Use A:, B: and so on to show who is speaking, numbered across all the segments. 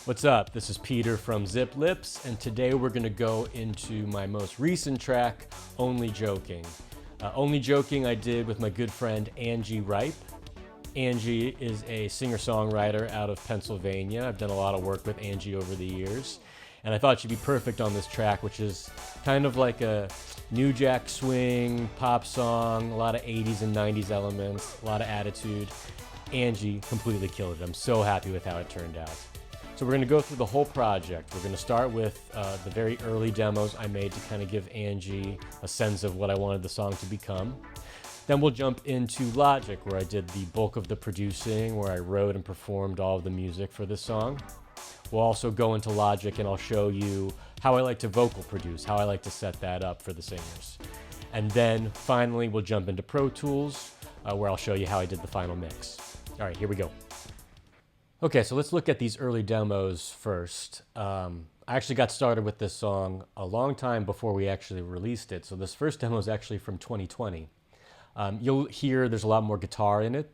A: What's up? This is Peter from Zip Lips, and today we're going to go into my most recent track, Only Joking. Only Joking I did with my good friend Angie Ripe. Angie is a singer-songwriter out of Pennsylvania. I've done a lot of work with Angie over the years, and I thought she'd be perfect on this track, which is kind of like a New Jack Swing pop song, a lot of 80s and 90s elements, a lot of attitude. Angie completely killed it. I'm so happy with how it turned out. So we're going to go through the whole project. We're going to start with the very early demos I made to kind of give Angie a sense of what I wanted the song to become. Then we'll jump into Logic, where I did the bulk of the producing, where I wrote and performed all of the music for this song. We'll also go into Logic and I'll show you how I like to vocal produce, how I like to set that up for the singers. And then finally we'll jump into Pro Tools, where I'll show you how I did the final mix. All right, here we go. Okay, so let's look at these early demos first. I actually got started with this song a long time before we actually released it. So this first demo is actually from 2020. You'll hear there's a lot more guitar in it.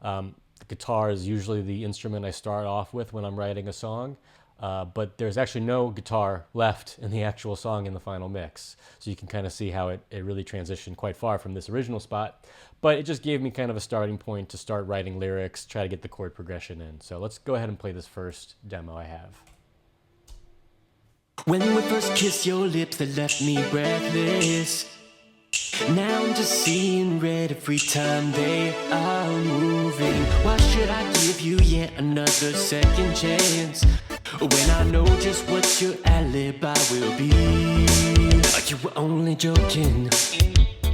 A: The guitar is usually the instrument I start off with when I'm writing a song, but there's actually no guitar left in the actual song in the final mix. So you can kind of see how it really transitioned quite far from this original spot, but it just gave me kind of a starting point to start writing lyrics, try to get the chord progression in. So let's go ahead and play this first demo I have.
B: When we first kissed, your lips that left me breathless. Now I'm just seeing red every time they are moving. Why should I give you yet another second chance when I know just what your alibi will be? You were only joking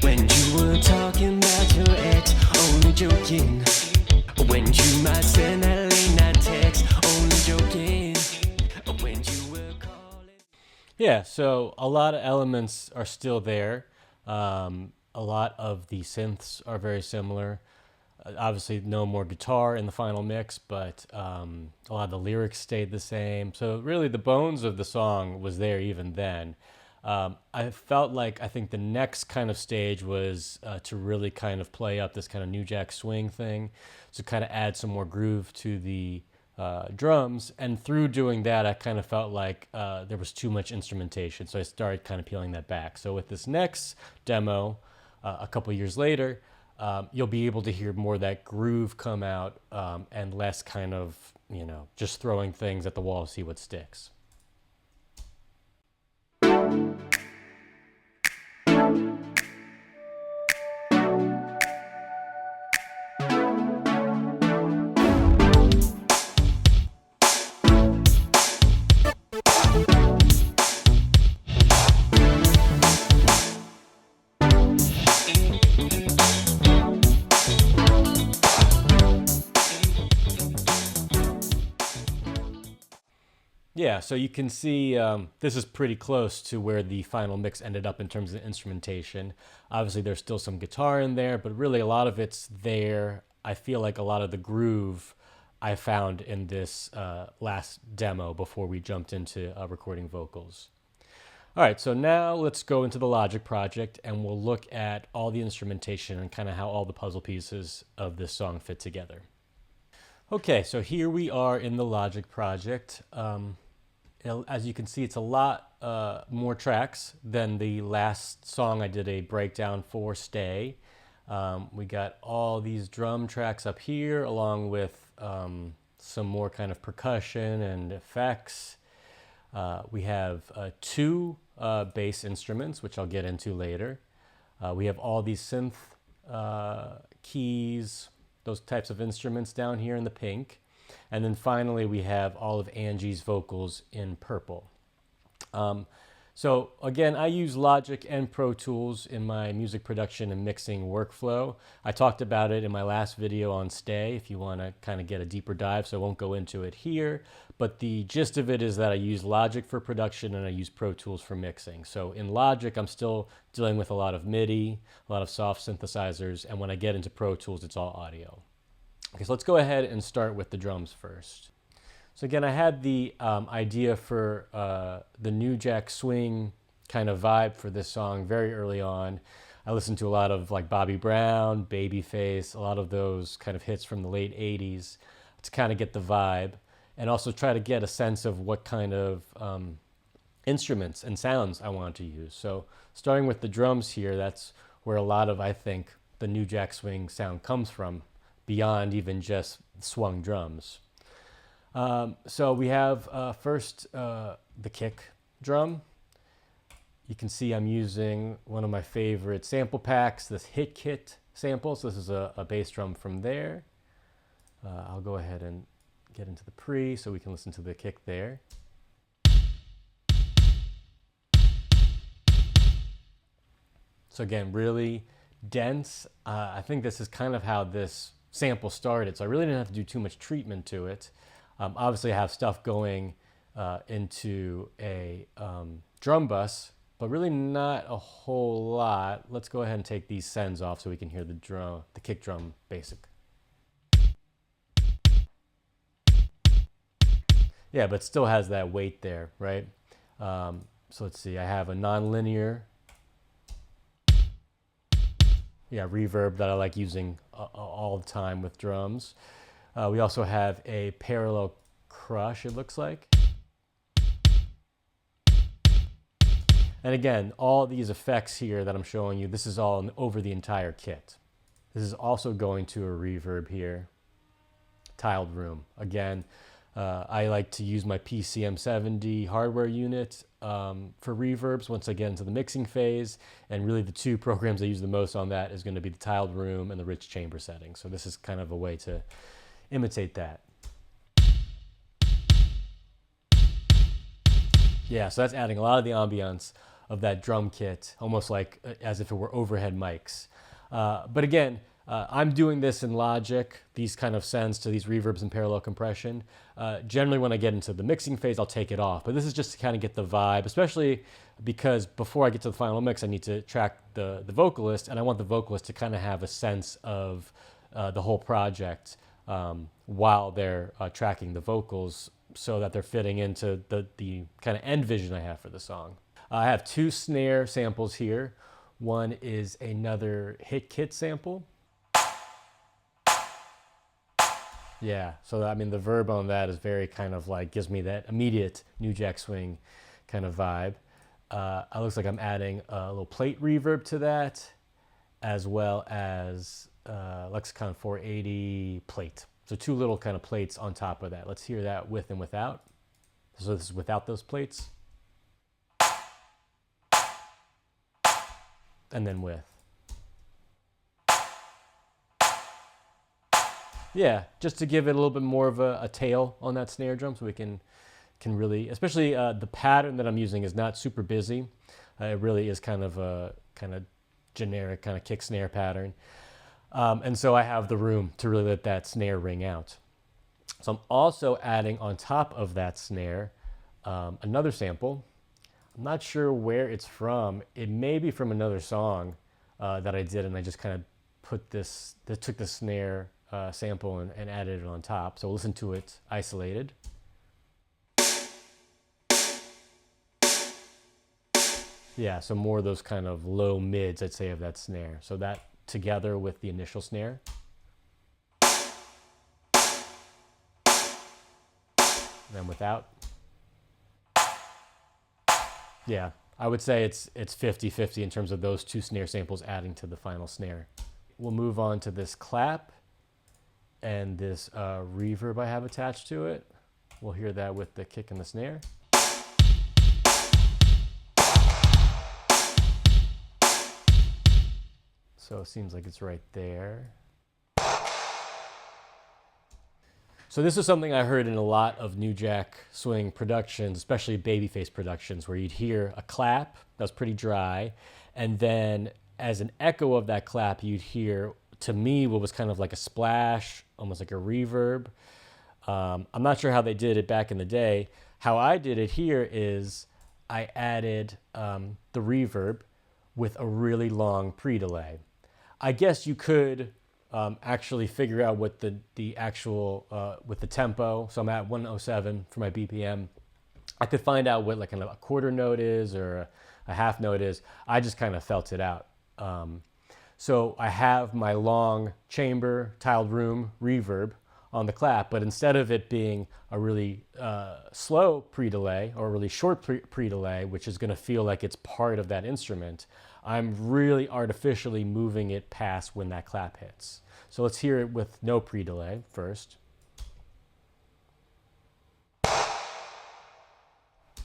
B: when you were talking about your ex. Only joking when you might send that late night text. Only joking when you were calling.
A: Yeah, so a lot of elements are still there. A lot of the synths are very similar. Obviously, no more guitar in the final mix, but a lot of the lyrics stayed the same. So really, the bones of the song was there even then. I felt like I think the next kind of stage was to really kind of play up this kind of New Jack Swing thing, to kind of add some more groove to the drums. And through doing that, I kind of felt like there was too much instrumentation. So I started kind of peeling that back. So with this next demo, a couple years later, you'll be able to hear more of that groove come out and less kind of, just throwing things at the wall to see what sticks. Yeah, so you can see this is pretty close to where the final mix ended up in terms of instrumentation. Obviously, there's still some guitar in there, but really a lot of it's there. I feel like a lot of the groove I found in this last demo before we jumped into recording vocals. All right, so now let's go into the Logic project and we'll look at all the instrumentation and kind of how all the puzzle pieces of this song fit together. Okay, so here we are in the Logic project. As you can see, it's a lot more tracks than the last song I did a breakdown for, Stay. We got all these drum tracks up here, along with some more kind of percussion and effects. We have two bass instruments, which I'll get into later. We have all these synth keys, those types of instruments down here in the pink. And then finally, we have all of Angie's vocals in purple. So again, I use Logic and Pro Tools in my music production and mixing workflow. I talked about it in my last video on Stay, if you want to kind of get a deeper dive, so I won't go into it here. But the gist of it is that I use Logic for production and I use Pro Tools for mixing. So in Logic, I'm still dealing with a lot of MIDI, a lot of soft synthesizers, and when I get into Pro Tools, it's all audio. Okay, so let's go ahead and start with the drums first. So again, I had the idea for the New Jack Swing kind of vibe for this song very early on. I listened to a lot of like Bobby Brown, Babyface, a lot of those kind of hits from the late 80s to kind of get the vibe. and also try to get a sense of what kind of instruments and sounds I want to use. So starting with the drums here, that's where a lot of, I think, the New Jack Swing sound comes from, beyond even just swung drums. So we have first the kick drum. You can see I'm using one of my favorite sample packs, this Hit Kit sample. So this is a bass drum from there. I'll go ahead and get into the pre so we can listen to the kick there. So again, really dense. I think this is kind of how this sample started. So I really didn't have to do too much treatment to it. Obviously I have stuff going into a drum bus, but really not a whole lot. Let's go ahead and take these sends off so we can hear the kick drum basic. Yeah, but still has that weight there, right? So let's see, I have a non-linear reverb that I like using all the time with drums. We also have a parallel crush, it looks like. And again, all these effects here that I'm showing you, this is all over the entire kit. This is also going to a reverb here, tiled room. Again, I like to use my PCM70 hardware unit for reverbs once I get into the mixing phase. And really the two programs I use the most on that is going to be the tiled room and the rich chamber setting. So this is kind of a way to imitate that. Yeah, so that's adding a lot of the ambiance of that drum kit, almost like as if it were overhead mics. But again, I'm doing this in Logic, these kind of sends to these reverbs and parallel compression. Generally when I get into the mixing phase, I'll take it off. But this is just to kind of get the vibe, especially because before I get to the final mix, I need to track the vocalist, and I want the vocalist to kind of have a sense of the whole project while they're tracking the vocals, so that they're fitting into the kind of end vision I have for the song. I have two snare samples here. One is another Hit Kit sample. Yeah, so I mean the verb on that is very kind of like, gives me that immediate New Jack Swing kind of vibe. It looks like I'm adding a little plate reverb to that, as well as Lexicon 480 plate. So two little kind of plates on top of that. Let's hear that with and without. So this is without those plates. And then with. Yeah, just to give it a little bit more of a tail on that snare drum, so we can really, especially the pattern that I'm using is not super busy. It really is kind of a generic kind of kick snare pattern. And so I have the room to really let that snare ring out. So I'm also adding on top of that snare another sample. I'm not sure where it's from. It may be from another song that I did, and I just kind of took the snare sample and added it on top. So we'll listen to it isolated. Yeah, so more of those kind of low mids, I'd say, of that snare. So that together with the initial snare. And then without. Yeah, I would say it's 50-50 in terms of those two snare samples adding to the final snare. We'll move on to this clap and this reverb I have attached to it. We'll hear that with the kick and the snare. So it seems like it's right there. So this is something I heard in a lot of New Jack Swing productions, especially Babyface productions, where you'd hear a clap that was pretty dry, and then as an echo of that clap, you'd hear, to me, what was kind of like a splash, almost like a reverb. I'm not sure how they did it back in the day. How I did it here is I added the reverb with a really long pre-delay. I guess you could actually figure out what the actual, with the tempo, so I'm at 107 for my BPM. I could find out what like a quarter note is or a half note is. I just kind of felt it out. So I have my long chamber tiled room reverb on the clap, but instead of it being a really slow pre-delay or a really short pre-delay, which is going to feel like it's part of that instrument, I'm really artificially moving it past when that clap hits. So let's hear it with no pre-delay first.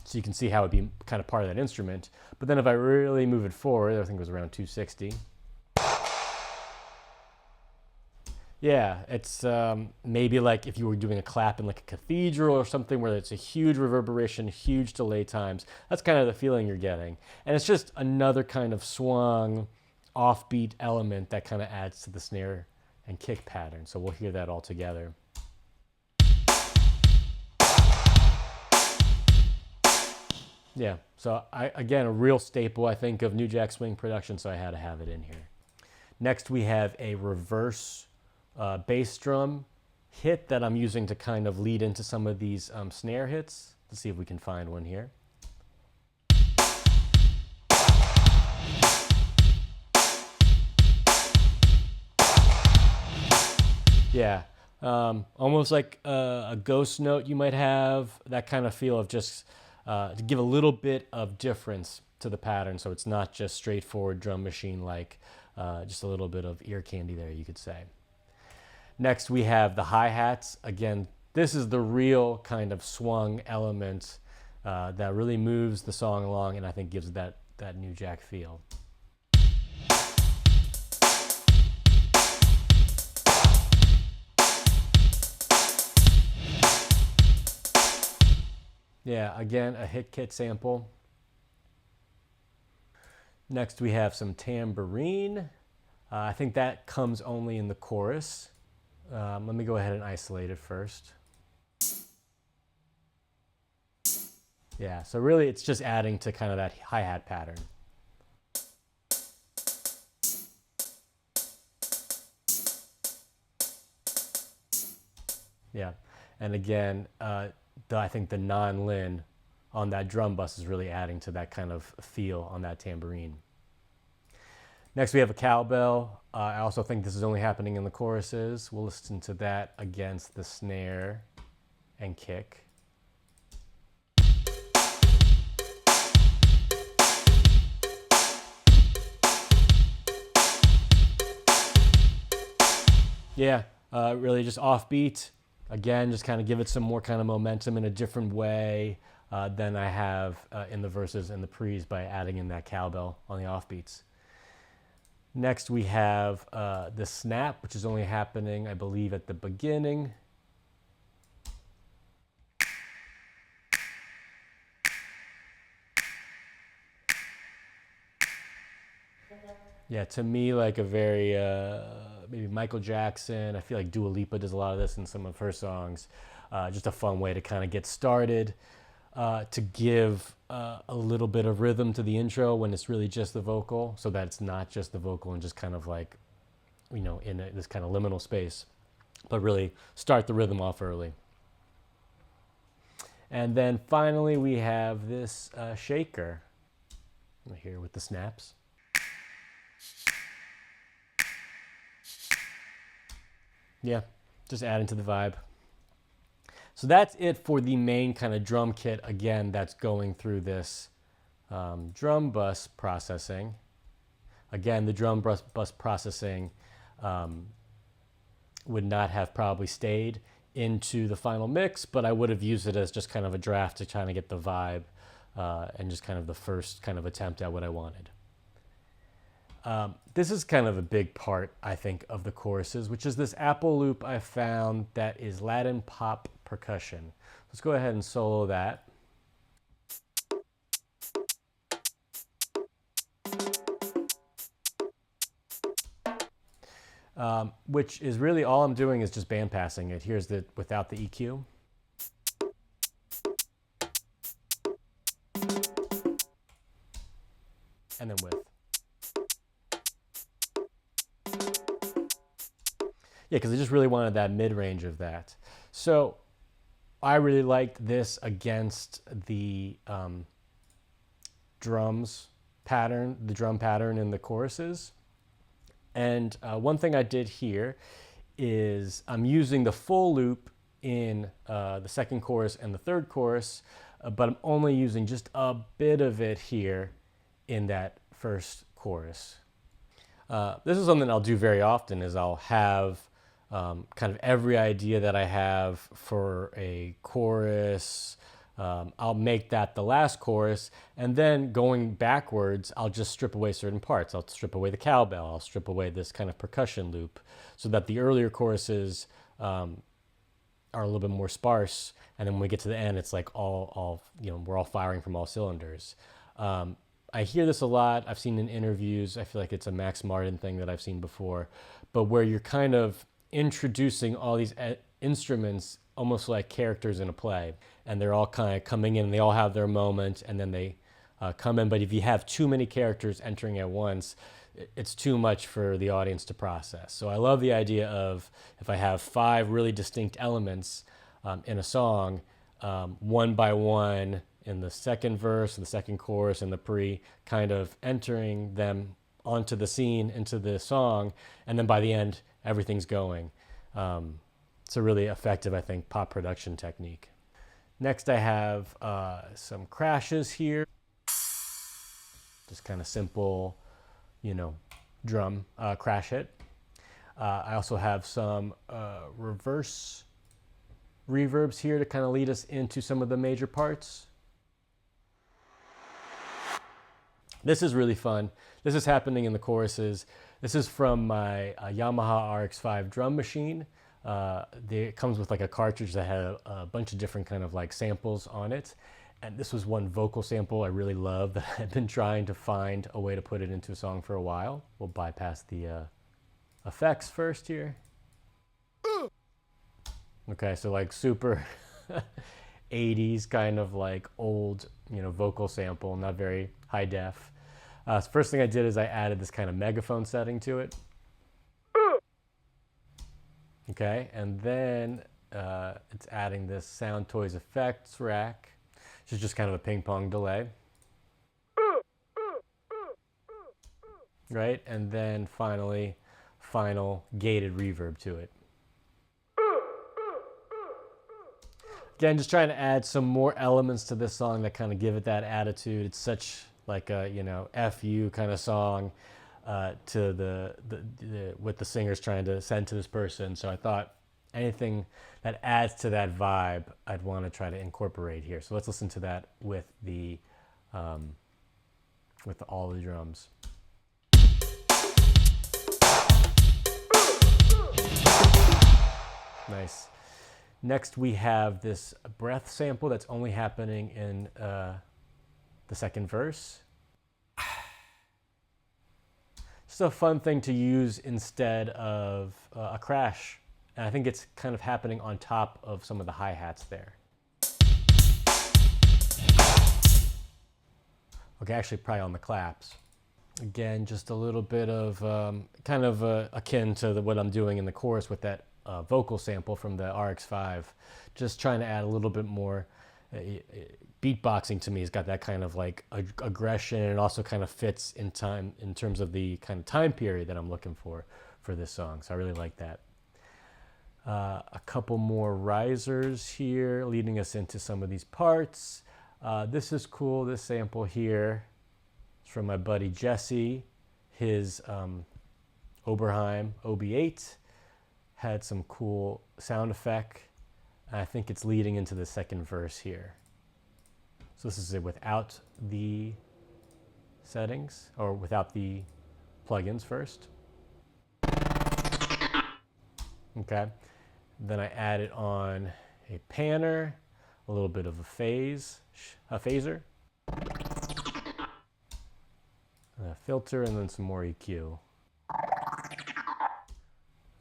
A: So you can see how it'd be kind of part of that instrument. But then if I really move it forward, I think it was around 260. Yeah, it's maybe like if you were doing a clap in like a cathedral or something where it's a huge reverberation, huge delay times. That's kind of the feeling you're getting. And it's just another kind of swung, offbeat element that kind of adds to the snare and kick pattern. So we'll hear that all together. Yeah, so again, a real staple, I think, of New Jack Swing production, so I had to have it in here. Next, we have a reverse bass drum hit that I'm using to kind of lead into some of these snare hits. Let's see if we can find one here. Yeah, almost like a ghost note you might have, that kind of feel of just to give a little bit of difference to the pattern, so it's not just straightforward drum machine like just a little bit of ear candy there, you could say. Next, we have the hi-hats. Again, this is the real kind of swung element that really moves the song along and I think gives that New Jack feel. Yeah, again, a hit kit sample. Next, we have some tambourine. I think that comes only in the chorus. Let me go ahead and isolate it first. Yeah, so really it's just adding to kind of that hi-hat pattern. Yeah, and again, I think the non-lin on that drum bus is really adding to that kind of feel on that tambourine. Next, we have a cowbell. I also think this is only happening in the choruses. We'll listen to that against the snare and kick. Yeah, really just offbeat. Again, just kind of give it some more kind of momentum in a different way than I have in the verses and the pre's by adding in that cowbell on the offbeats. Next, we have the snap, which is only happening, I believe, at the beginning. Yeah, to me, like a very, maybe Michael Jackson. I feel like Dua Lipa does a lot of this in some of her songs. Just a fun way to kind of get started, to give a little bit of rhythm to the intro when it's really just the vocal, so that it's not just the vocal and just kind of like, you know, in this kind of liminal space, but really start the rhythm off early. And then finally, we have this shaker here with the snaps. Yeah, just adding to the vibe. So that's it for the main kind of drum kit, again, that's going through this drum bus processing. Again, the drum bus processing would not have probably stayed into the final mix, but I would have used it as just kind of a draft to kind of get the vibe and just kind of the first kind of attempt at what I wanted. This is kind of a big part, I think, of the choruses, which is this Apple loop I found that is Latin pop percussion. Let's go ahead and solo that. Which is really all I'm doing is just band passing it. Here's the without the EQ. And then with. Yeah, because I just really wanted that mid-range of that. So I really liked this against the drums pattern, the drum pattern in the choruses. And one thing I did here is I'm using the full loop in the second chorus and the third chorus, but I'm only using just a bit of it here in that first chorus. This is something I'll do very often, is I'll have kind of every idea that I have for a chorus, I'll make that the last chorus, and then going backwards, I'll just strip away certain parts. I'll strip away the cowbell, I'll strip away this kind of percussion loop, so that the earlier choruses are a little bit more sparse, and then when we get to the end, it's like all we're all firing from all cylinders. I hear this a lot. I've seen in interviews. I feel like it's a Max Martin thing that I've seen before, but where you're kind of introducing all these instruments almost like characters in a play, and they're all kind of coming in, and they all have their moment, and then they come in. But if you have too many characters entering at once, it's too much for the audience to process. So I love the idea of, if I have 5 really distinct elements in a song, one by one, in the second verse, the second chorus, and the pre, kind of entering them onto the scene, into the song, and then by the end, everything's going. It's a really effective, I think, pop production technique. Next, I have some crashes here. Just kind of simple, drum crash hit. I also have some reverse reverbs here to kind of lead us into some of the major parts. This is really fun. This is happening in the choruses. This is from my Yamaha RX-5 drum machine. It comes with like a cartridge that had a bunch of different kind of like samples on it. And this was one vocal sample I really love that I've been trying to find a way to put it into a song for a while. We'll bypass the effects first here. Okay, so like super 80s kind of like old, vocal sample, not very high def. So first thing I did is I added this kind of megaphone setting to it. Okay, and then it's adding this Sound Toys effects rack, which is just kind of a ping pong delay. Right, and then final gated reverb to it. Again, just trying to add some more elements to this song that kind of give it that attitude. It's such like a, F you kind of song to the what the singer's trying to send to this person. So I thought anything that adds to that vibe, I'd want to try to incorporate here. So let's listen to that with all the drums. Nice. Next, we have this breath sample that's only happening in the second verse. Just a fun thing to use instead of a crash. And I think it's kind of happening on top of some of the hi-hats there. Okay, actually probably on the claps. Again, just a little bit of kind of akin to what I'm doing in the chorus with that vocal sample from the RX-5. Just trying to add a little bit more beatboxing. To me has got that kind of like aggression, and it also kind of fits in time in terms of the kind of time period that I'm looking for this song. So I really like that. A couple more risers here leading us into some of these parts. This is cool. This sample here is from my buddy Jesse. His Oberheim OB8 had some cool sound effect. I think it's leading into the second verse here. So this is it without the settings, or without the plugins first. Okay. Then I added on a panner, a little bit of a phaser, a filter, and then some more EQ.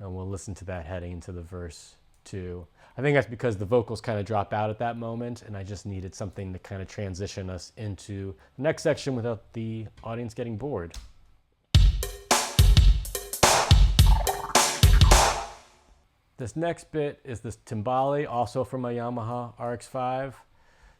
A: And we'll listen to that heading into the verse too. I think that's because the vocals kind of drop out at that moment, and I just needed something to kind of transition us into the next section without the audience getting bored. This next bit is this timbale, also from my Yamaha RX-5.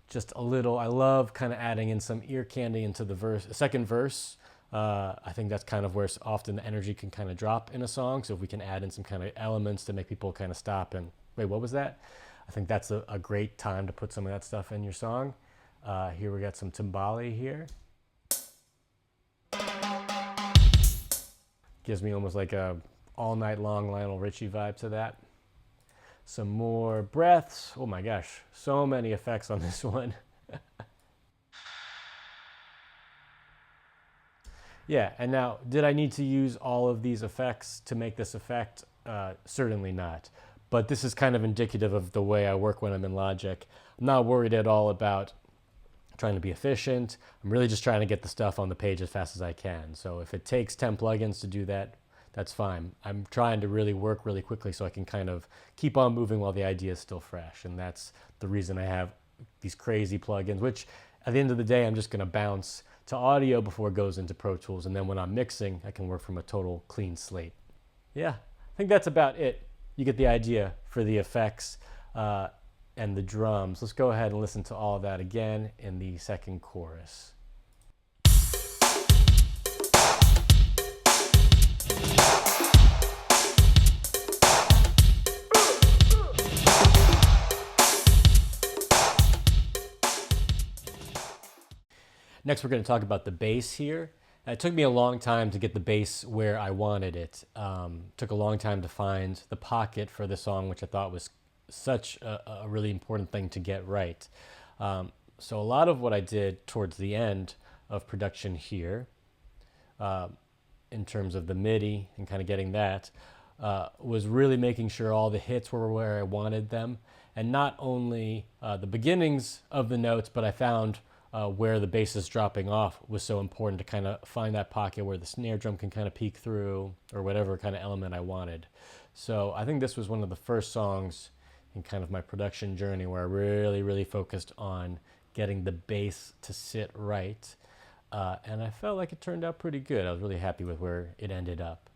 A: Just a little, I love kind of adding in some ear candy into the second verse. I think that's kind of where often the energy can kind of drop in a song. So if we can add in some kind of elements to make people kind of stop and, wait, what was that? I think that's a great time to put some of that stuff in your song. Here we got some timbale here. Gives me almost like a all night long Lionel Richie vibe to that. Some more breaths. Oh my gosh, so many effects on this one. Yeah, and now, did I need to use all of these effects to make this effect? Certainly not. But this is kind of indicative of the way I work when I'm in Logic. I'm not worried at all about trying to be efficient. I'm really just trying to get the stuff on the page as fast as I can. So if it takes 10 plugins to do that, that's fine. I'm trying to really work really quickly so I can kind of keep on moving while the idea is still fresh. And that's the reason I have these crazy plugins, which at the end of the day, I'm just going to bounce to audio before it goes into Pro Tools. And then when I'm mixing, I can work from a total clean slate. Yeah, I think that's about it. You get the idea for the effects and the drums. Let's go ahead and listen to all of that again in the second chorus. Next, we're going to talk about the bass here. It took me a long time to get the bass where I wanted it. Took a long time to find the pocket for the song, which I thought was such a really important thing to get right. So a lot of what I did towards the end of production here, in terms of the MIDI and kind of getting that, was really making sure all the hits were where I wanted them. And not only the beginnings of the notes, but I found where the bass is dropping off was so important to kind of find that pocket where the snare drum can kind of peek through, or whatever kind of element I wanted. So I think this was one of the first songs in kind of my production journey where I really focused on getting the bass to sit right. And I felt like it turned out pretty good. I was really happy with where it ended up.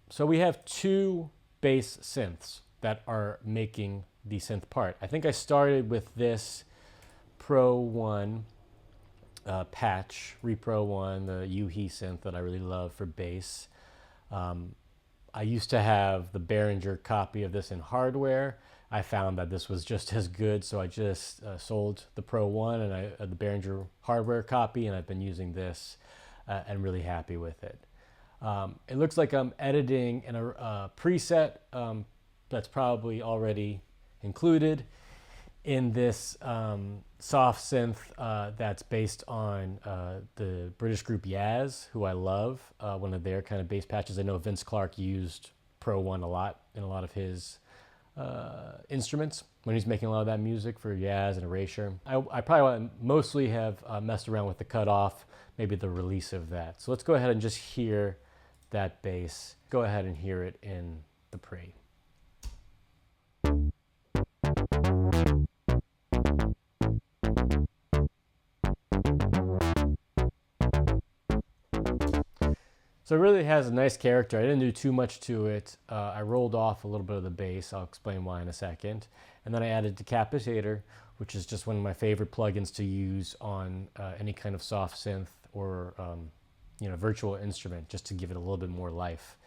A: So we have two bass synths that are making the synth part. I think I started with this Pro 1 patch, Repro 1, the UHE synth that I really love for bass. I used to have the Behringer copy of this in hardware. I found that this was just as good, so I just sold the Pro 1 and the Behringer hardware copy, and I've been using this and really happy with it. It looks like I'm editing in a preset that's probably already included in this soft synth that's based on the British group Yaz, who I love, one of their kind of bass patches. I know Vince Clarke used Pro 1 a lot in a lot of his instruments when he's making a lot of that music for Yaz and Erasure. I probably mostly have messed around with the cutoff, maybe the release of that. So let's go ahead and just hear that bass. Go ahead and hear it in the pre. So it really has a nice character. I didn't do too much to it. I rolled off a little bit of the bass. I'll explain why in a second. And then I added Decapitator, which is just one of my favorite plugins to use on any kind of soft synth or virtual instrument, just to give it a little bit more life.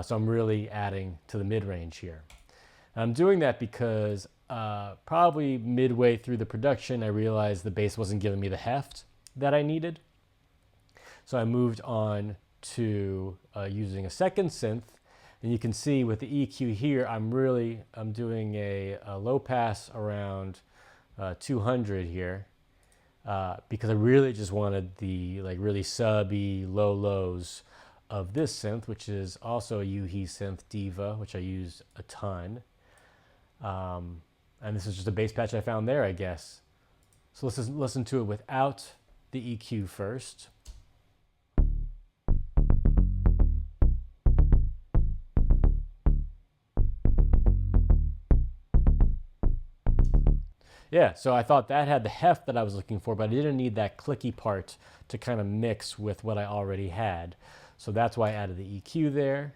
A: So I'm really adding to the mid-range here. And I'm doing that because probably midway through the production, I realized the bass wasn't giving me the heft that I needed. So I moved on to using a second synth, and you can see with the EQ here, I'm doing a low pass around 200 here because I really just wanted the really subby low lows of this synth, which is also a UHE synth Diva, which I use a ton. And this is just a bass patch I found there, I guess. So let's listen to it without the EQ first. Yeah, so I thought that had the heft that I was looking for, but I didn't need that clicky part to kind of mix with what I already had. So that's why I added the EQ there.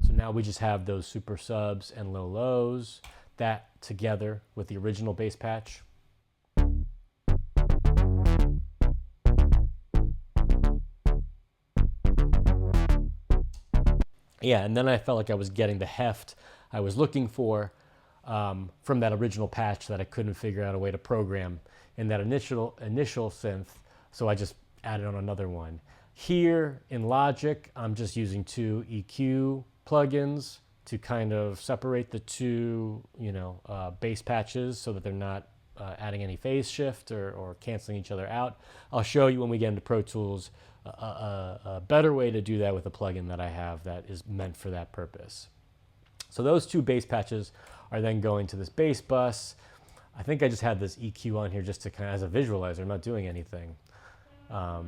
A: So now we just have those super subs and low lows. that together with the original bass patch. Yeah, and then I felt like I was getting the heft I was looking for from that original patch that I couldn't figure out a way to program in that initial synth, so I just added on another one. Here in Logic, I'm just using 2 EQ plugins to kind of separate the two, bass patches so that they're not adding any phase shift or canceling each other out. I'll show you when we get into Pro Tools a better way to do that with a plugin that I have that is meant for that purpose. So those 2 bass patches are then going to this bass bus. I think I just had this EQ on here just to kind of as a visualizer. I'm not doing anything. I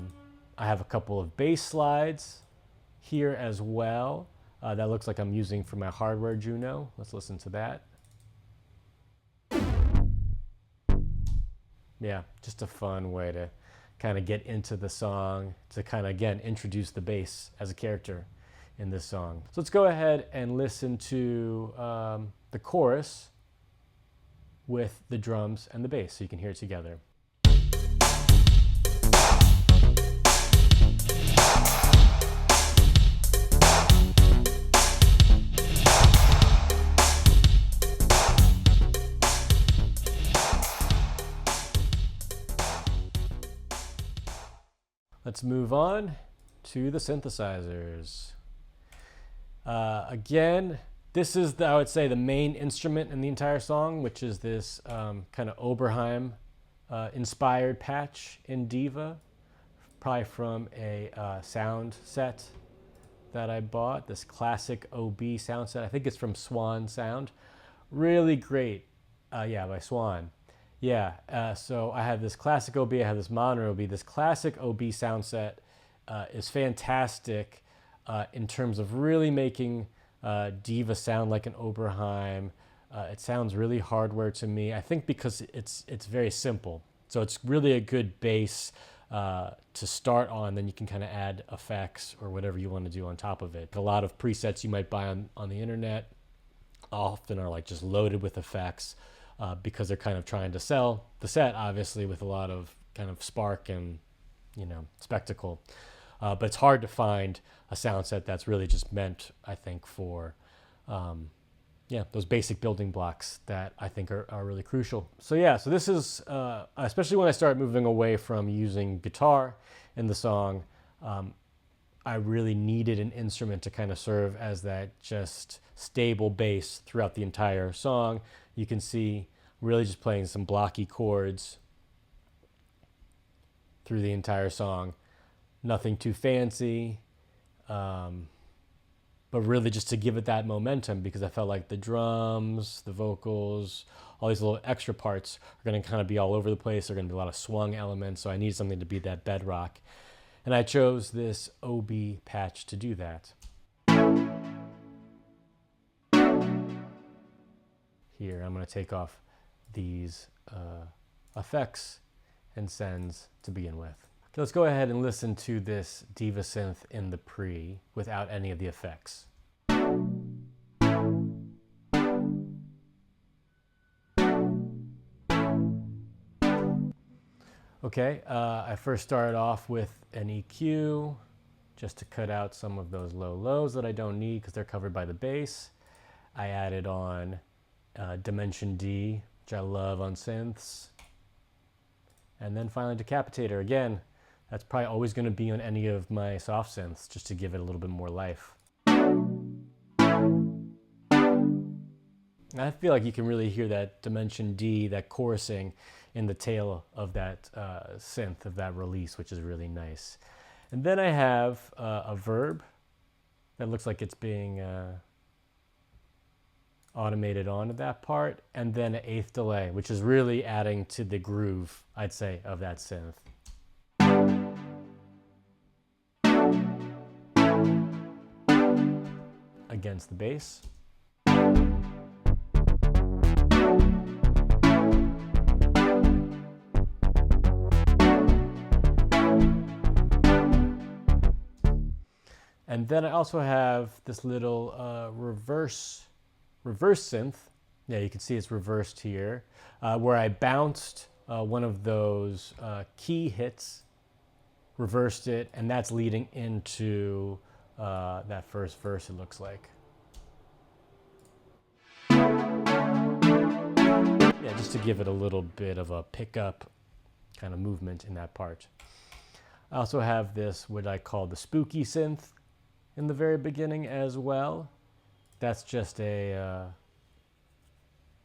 A: have a couple of bass slides here as well. That looks like I'm using for my hardware Juno. Let's listen to that. Yeah, just a fun way to kind of get into the song, to kind of, again, introduce the bass as a character in this song. So let's go ahead and listen to the chorus with the drums and the bass so you can hear it together. Let's move on to the synthesizers. Again, this is, I would say, the main instrument in the entire song, which is this kind of Oberheim inspired patch in Diva, probably from a sound set that I bought, this classic OB sound set. I think it's from Swan Sound. Really great. Yeah, by Swan. Yeah, so I have this classic OB, I have this modern OB. This classic OB sound set is fantastic in terms of really making Diva sound like an Oberheim. It sounds really hardware to me. I think because it's very simple. So it's really a good base to start on, then you can kind of add effects or whatever you want to do on top of it. A lot of presets you might buy on the internet often are like just loaded with effects. Because they're kind of trying to sell the set, obviously, with a lot of kind of spark and, spectacle. But it's hard to find a sound set that's really just meant, I think, for, those basic building blocks that I think are really crucial. So yeah, so this is, especially when I start moving away from using guitar in the song, I really needed an instrument to kind of serve as that just stable bass throughout the entire song. You can see really just playing some blocky chords through the entire song. Nothing too fancy, but really just to give it that momentum, because I felt like the drums, the vocals, all these little extra parts are going to kind of be all over the place. There are going to be a lot of swung elements, so I need something to be that bedrock. And I chose this OB patch to do that. Here, I'm going to take off these effects and sends to begin with. Okay, let's go ahead and listen to this Diva synth in the pre without any of the effects. Okay, I first started off with an EQ just to cut out some of those low lows that I don't need because they're covered by the bass. I added on Dimension D, which I love on synths. And then finally Decapitator. Again, that's probably always going to be on any of my soft synths just to give it a little bit more life. I feel like you can really hear that Dimension D, that chorusing in the tail of that synth, of that release, which is really nice. And then I have a verb that looks like it's being automated onto that part, and then an eighth delay, which is really adding to the groove, I'd say, of that synth. Against the bass. And then I also have this little reverse synth Yeah, you can see it's reversed here, where I bounced one of those key hits, reversed it, and that's leading into that first verse, it looks like. Yeah, just to give it a little bit of a pickup kind of movement in that part. I also have this, what I call the spooky synth in the very beginning as well. That's just a,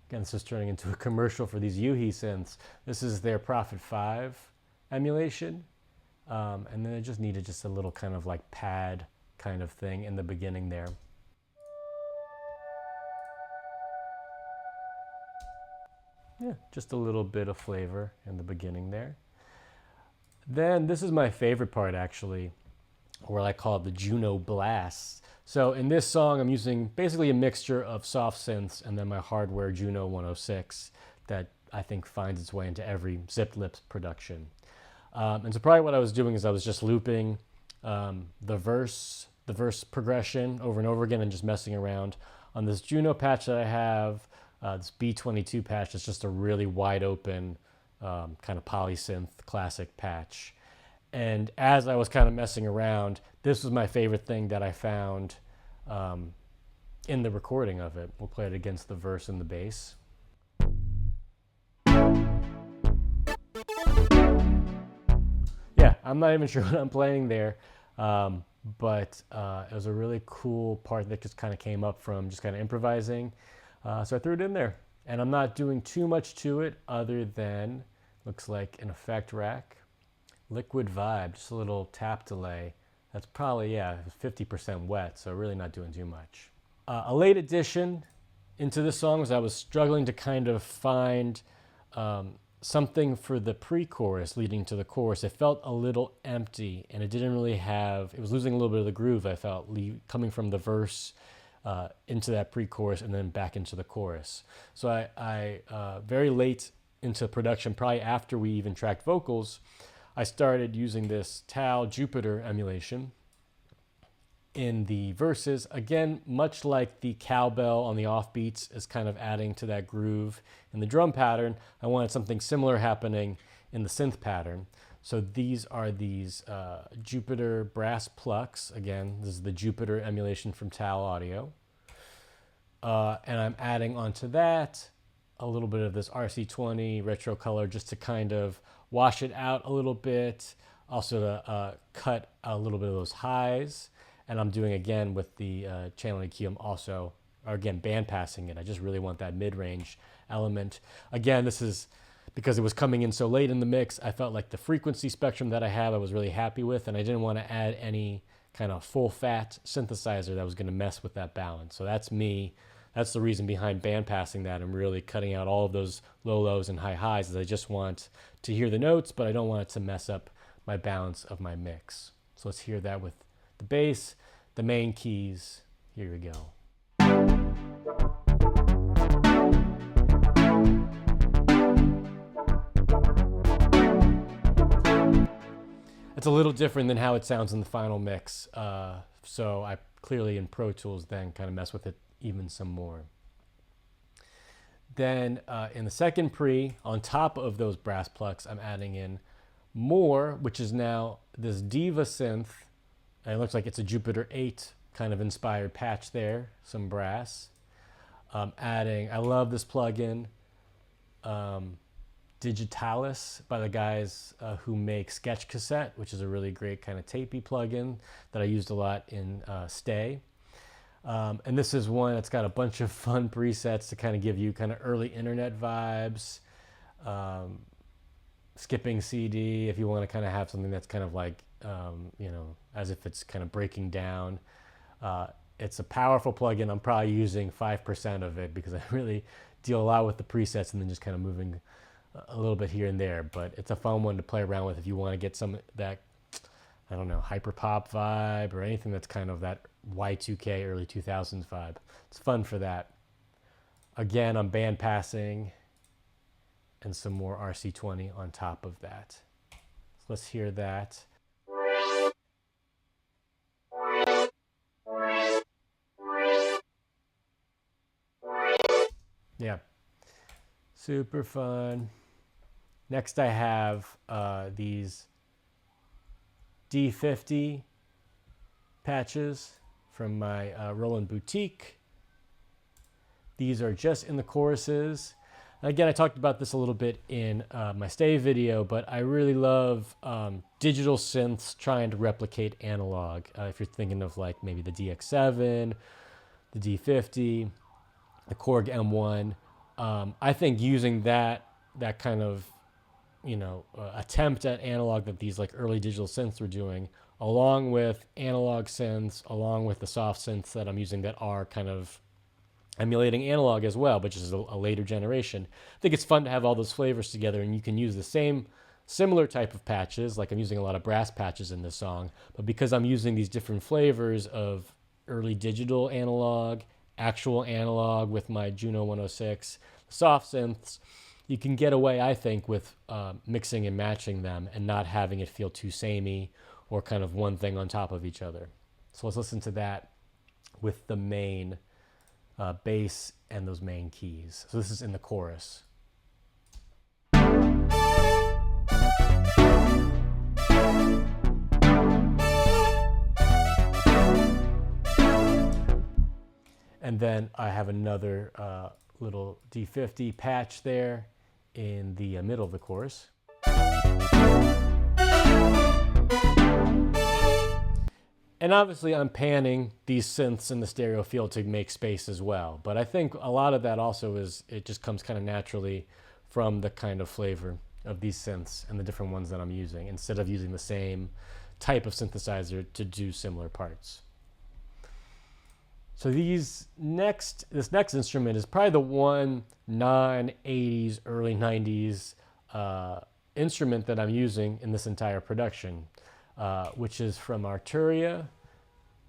A: again, this is turning into a commercial for these Yuhi synths. This is their Prophet 5 emulation. And then it just needed just a little kind of like pad kind of thing in the beginning there. Yeah, just a little bit of flavor in the beginning there. Then this is my favorite part actually, or I call it the Juno Blast. So in this song, I'm using basically a mixture of soft synths and then my hardware Juno 106 that I think finds its way into every Zipped Lips production. And so probably what I was doing is I was just looping the verse progression over and over again and just messing around. On this Juno patch that I have, this B22 patch, it's just a really wide open kind of polysynth classic patch. And as I was kind of messing around, this was my favorite thing that I found in the recording of it. We'll play it against the verse and the bass. Yeah, I'm not even sure what I'm playing there, but it was a really cool part that just kind of came up from just kind of improvising. So I threw it in there, and I'm not doing too much to it other than, looks like an effect rack, liquid vibe, just a little tap delay. That's probably, yeah, 50% wet, so really not doing too much. A late addition into this song was I was struggling to kind of find something for the pre-chorus leading to the chorus. It felt a little empty, and it didn't really have, it was losing a little bit of the groove, I felt, coming from the verse into that pre-chorus and then back into the chorus. So I very late into production, probably after we even tracked vocals, I started using this Tal Jupiter emulation in the verses. Again, much like the cowbell on the offbeats is kind of adding to that groove in the drum pattern, I wanted something similar happening in the synth pattern. So these are these Jupiter brass plucks. Again, this is the Jupiter emulation from Tal Audio. And I'm adding onto that a little bit of this RC20 retro color just to kind of wash it out a little bit, also to cut a little bit of those highs. And I'm doing again with the channel EQ, I'm also, or again, band passing it. I just really want that mid-range element. Again, this is because it was coming in so late in the mix. I felt like the frequency spectrum that I have, I was really happy with, and I didn't want to add any kind of full fat synthesizer that was going to mess with that balance. So that's me. That's the reason behind band passing that. I'm really cutting out all of those low lows and high highs, is I just want to hear the notes, but I don't want it to mess up my balance of my mix. So let's hear that with the bass, the main keys. Here we go. It's a little different than how it sounds in the final mix. So I clearly in Pro Tools then kind of mess with it even some more. Then in the second pre, on top of those brass plucks, I'm adding in more, which is now this Diva synth. And it looks like it's a Jupiter 8 kind of inspired patch there, some brass. Adding, I love this plugin, Digitalis by the guys who make Sketch Cassette, which is a really great kind of tapey plugin that I used a lot in Stay. And this is one that's got a bunch of fun presets to kind of give you kind of early internet vibes. Skipping CD if you want to kind of have something that's kind of like, you know, as if it's kind of breaking down. It's a powerful plugin. I'm probably using 5% of it because I really deal a lot with the presets and then just kind of moving a little bit here and there. But it's a fun one to play around with if you want to get some that, I don't know, hyper pop vibe or anything that's kind of that Y2K early 2000s vibe. It's fun for that. Again, I'm band passing and some more RC20 on top of that. So let's hear that. Yeah, super fun. Next I have these D50 patches from my Roland Boutique. These are just in the choruses. Again, I talked about this a little bit in my stay video, but I really love digital synths trying to replicate analog. If you're thinking of like maybe the DX7, the D50, the Korg M1, I think using that kind of attempt at analog that these like early digital synths were doing, along with analog synths, along with the soft synths that I'm using that are kind of emulating analog as well, but just a later generation. I think it's fun to have all those flavors together, and you can use the same similar type of patches, like I'm using a lot of brass patches in this song, but because I'm using these different flavors of early digital analog, actual analog with my Juno 106, soft synths, you can get away, I think, with mixing and matching them and not having it feel too samey or kind of one thing on top of each other. So let's listen to that with the main bass and those main keys. So this is in the chorus. And then I have another little D50 patch there in the middle of the chorus. And obviously I'm panning these synths in the stereo field to make space as well. But I think a lot of that also it just comes kind of naturally from the kind of flavor of these synths and the different ones that I'm using, instead of using the same type of synthesizer to do similar parts. So this next instrument is probably the one non-80s, early 90s instrument that I'm using in this entire production, which is from Arturia,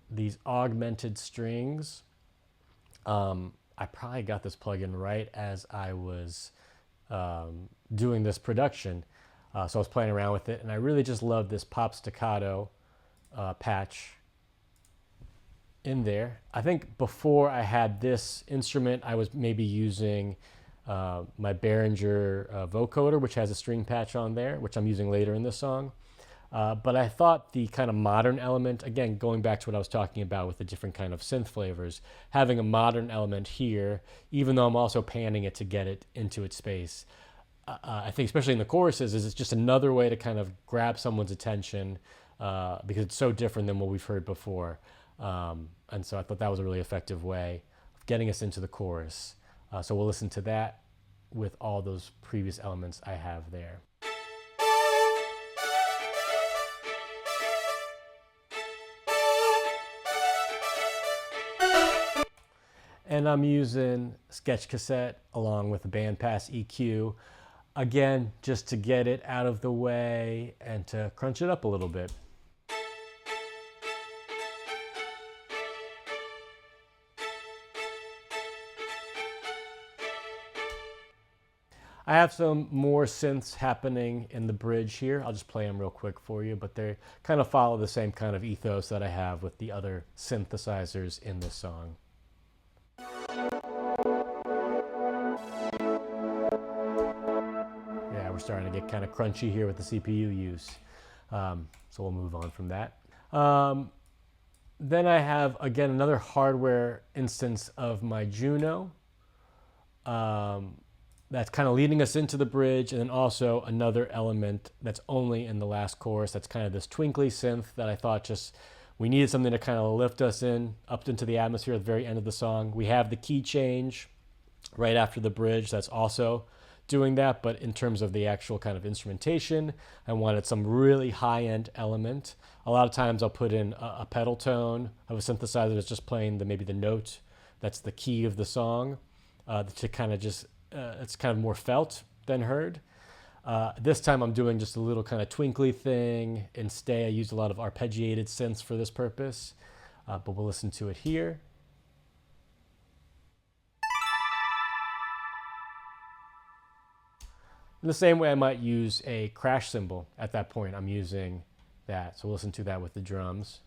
A: these augmented strings. I probably got this plugin right as I was doing this production. So I was playing around with it, and I really just love this pop staccato patch in there. I think before I had this instrument, I was maybe using my Behringer vocoder, which has a string patch on there, which I'm using later in this song. But I thought the kind of modern element, again, going back to what I was talking about with the different kind of synth flavors, having a modern element here, even though I'm also panning it to get it into its space, I think especially in the choruses, is it's just another way to kind of grab someone's attention because it's so different than what we've heard before. And so I thought that was a really effective way of getting us into the chorus. So we'll listen to that with all those previous elements I have there. And I'm using Sketch Cassette along with the Bandpass EQ, again, just to get it out of the way and to crunch it up a little bit. I have some more synths happening in the bridge here. I'll just play them real quick for you, but they kind of follow the same kind of ethos that I have with the other synthesizers in this song. Yeah, we're starting to get kind of crunchy here with the CPU use. So we'll move on from that. Then I have, again, another hardware instance of my Juno. That's kind of leading us into the bridge, and then also another element that's only in the last chorus. That's kind of this twinkly synth that I thought just we needed something to kind of lift us up into the atmosphere at the very end of the song. We have the key change right after the bridge that's also doing that, but in terms of the actual kind of instrumentation, I wanted some really high-end element. A lot of times I'll put in a pedal tone of a synthesizer that's just playing maybe the note that's the key of the song to kind of just it's kind of more felt than heard. This time I'm doing just a little kind of twinkly thing. Instead, I used a lot of arpeggiated synths for this purpose, but we'll listen to it here. In the same way I might use a crash cymbal at that point, I'm using that. So we'll listen to that with the drums.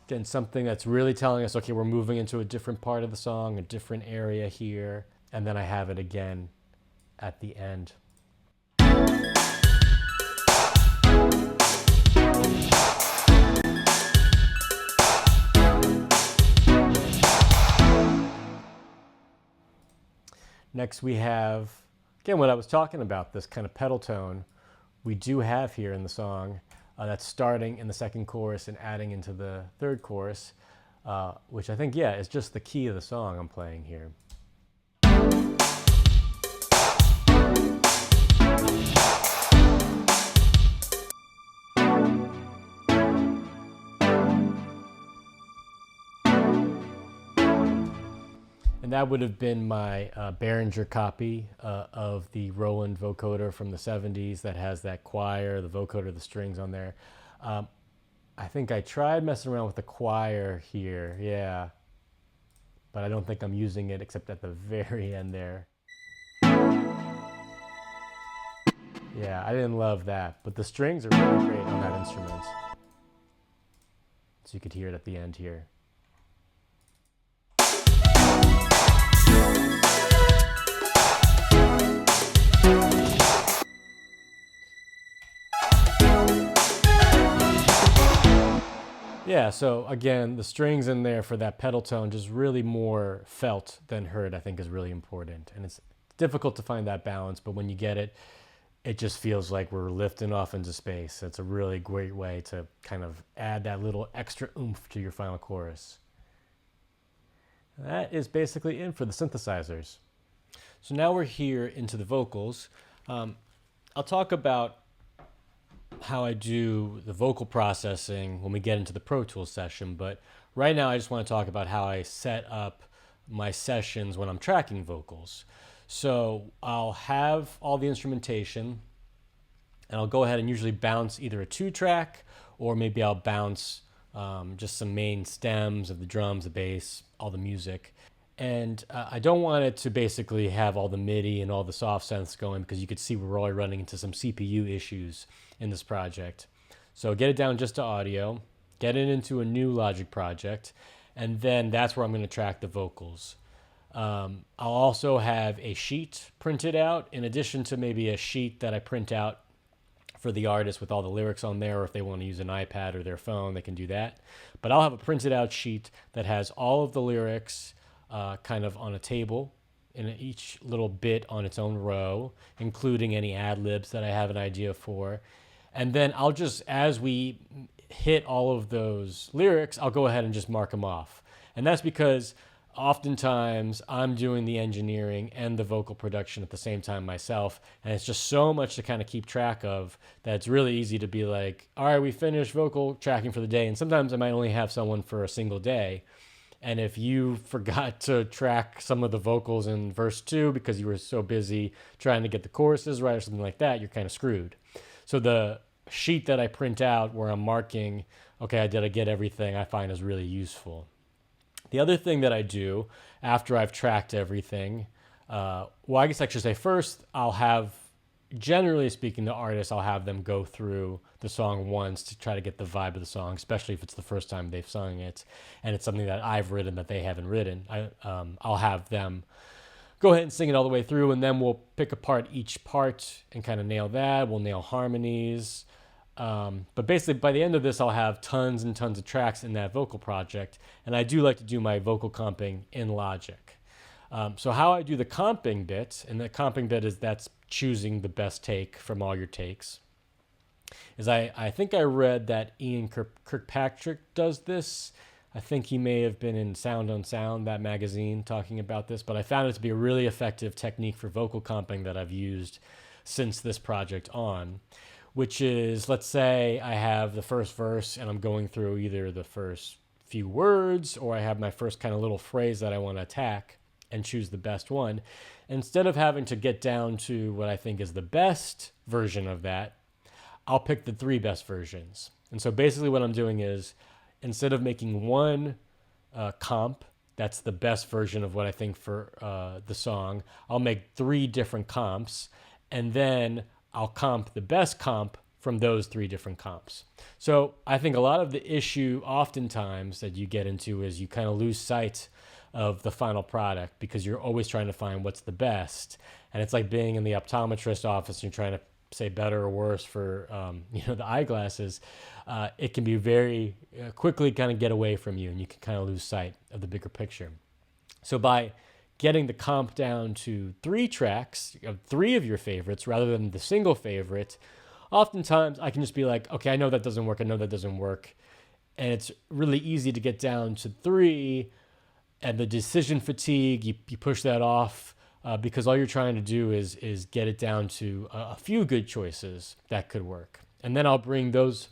A: Again, something that's really telling us, okay, we're moving into a different part of the song, a different area here. And then I have it again at the end. Next we have, again, what I was talking about, this kind of pedal tone we do have here in the song that's starting in the second chorus and adding into the third chorus, which I think, yeah, is just the key of the song I'm playing here. And that would have been my Behringer copy of the Roland vocoder from the 70s that has that choir, the vocoder, the strings on there. I think I tried messing around with the choir here, yeah. But I don't think I'm using it except at the very end there. Yeah, I didn't love that, but the strings are really great on that instrument. So you could hear it at the end here. Yeah, so again, the strings in there for that pedal tone, just really more felt than heard, I think is really important. And it's difficult to find that balance, but when you get it, it just feels like we're lifting off into space. It's a really great way to kind of add that little extra oomph to your final chorus. That is basically it for the synthesizers. So now we're here into the vocals. I'll talk about how I do the vocal processing when we get into the Pro Tools session, but right now I just want to talk about how I set up my sessions when I'm tracking vocals. So I'll have all the instrumentation and I'll go ahead and usually bounce either a 2-track or maybe I'll bounce just some main stems of the drums, the bass, all the music. And I don't want it to basically have all the MIDI and all the soft synths going because you could see we're already running into some CPU issues in this project. So get it down just to audio, get it into a new Logic project, and then that's where I'm going to track the vocals. I'll also have a sheet printed out in addition to maybe a sheet that I print out for the artist with all the lyrics on there, or if they want to use an iPad or their phone, they can do that. But I'll have a printed out sheet that has all of the lyrics kind of on a table, in each little bit on its own row, including any ad-libs that I have an idea for. And then I'll just, as we hit all of those lyrics, I'll go ahead and just mark them off. And that's because oftentimes I'm doing the engineering and the vocal production at the same time myself, and it's just so much to kind of keep track of that it's really easy to be like, all right, we finished vocal tracking for the day. And sometimes I might only have someone for a single day. And if you forgot to track some of the vocals in verse 2 because you were so busy trying to get the choruses right or something like that, you're kind of screwed. So the sheet that I print out where I'm marking, okay, did I get everything, I find is really useful. The other thing that I do after I've tracked everything, well, I guess I should say first, I'll have, generally speaking, the artists, I'll have them go through the song once to try to get the vibe of the song, especially if it's the first time they've sung it and it's something that I've written that they haven't written. I'll have them go ahead and sing it all the way through, and then we'll pick apart each part and kind of nail that. We'll nail harmonies. But basically, by the end of this, I'll have tons and tons of tracks in that vocal project, and I do like to do my vocal comping in Logic. So how I do the comping bit, and the comping bit is that's choosing the best take from all your takes, is I think I read that Ian Kirkpatrick does this. I think he may have been in Sound on Sound, that magazine, talking about this, but I found it to be a really effective technique for vocal comping that I've used since this project on, which is, let's say I have the first verse and I'm going through either the first few words or I have my first kind of little phrase that I want to attack and choose the best one. Instead of having to get down to what I think is the best version of that, I'll pick the 3 best versions. And so basically what I'm doing is, instead of making one comp that's the best version of what I think for the song, I'll make 3 different comps, and then I'll comp the best comp from those 3 different comps. So I think a lot of the issue oftentimes that you get into is you kind of lose sight of the final product because you're always trying to find what's the best. And it's like being in the optometrist office and you're trying to say better or worse for the eyeglasses. It can be very quickly kind of get away from you, and you can kind of lose sight of the bigger picture. So by getting the comp down to 3 tracks of 3 of your favorites rather than the single favorite, oftentimes I can just be like, okay, I know that doesn't work. I know that doesn't work. And it's really easy to get down to 3, and the decision fatigue, you push that off because all you're trying to do is get it down to a few good choices that could work. And then I'll bring those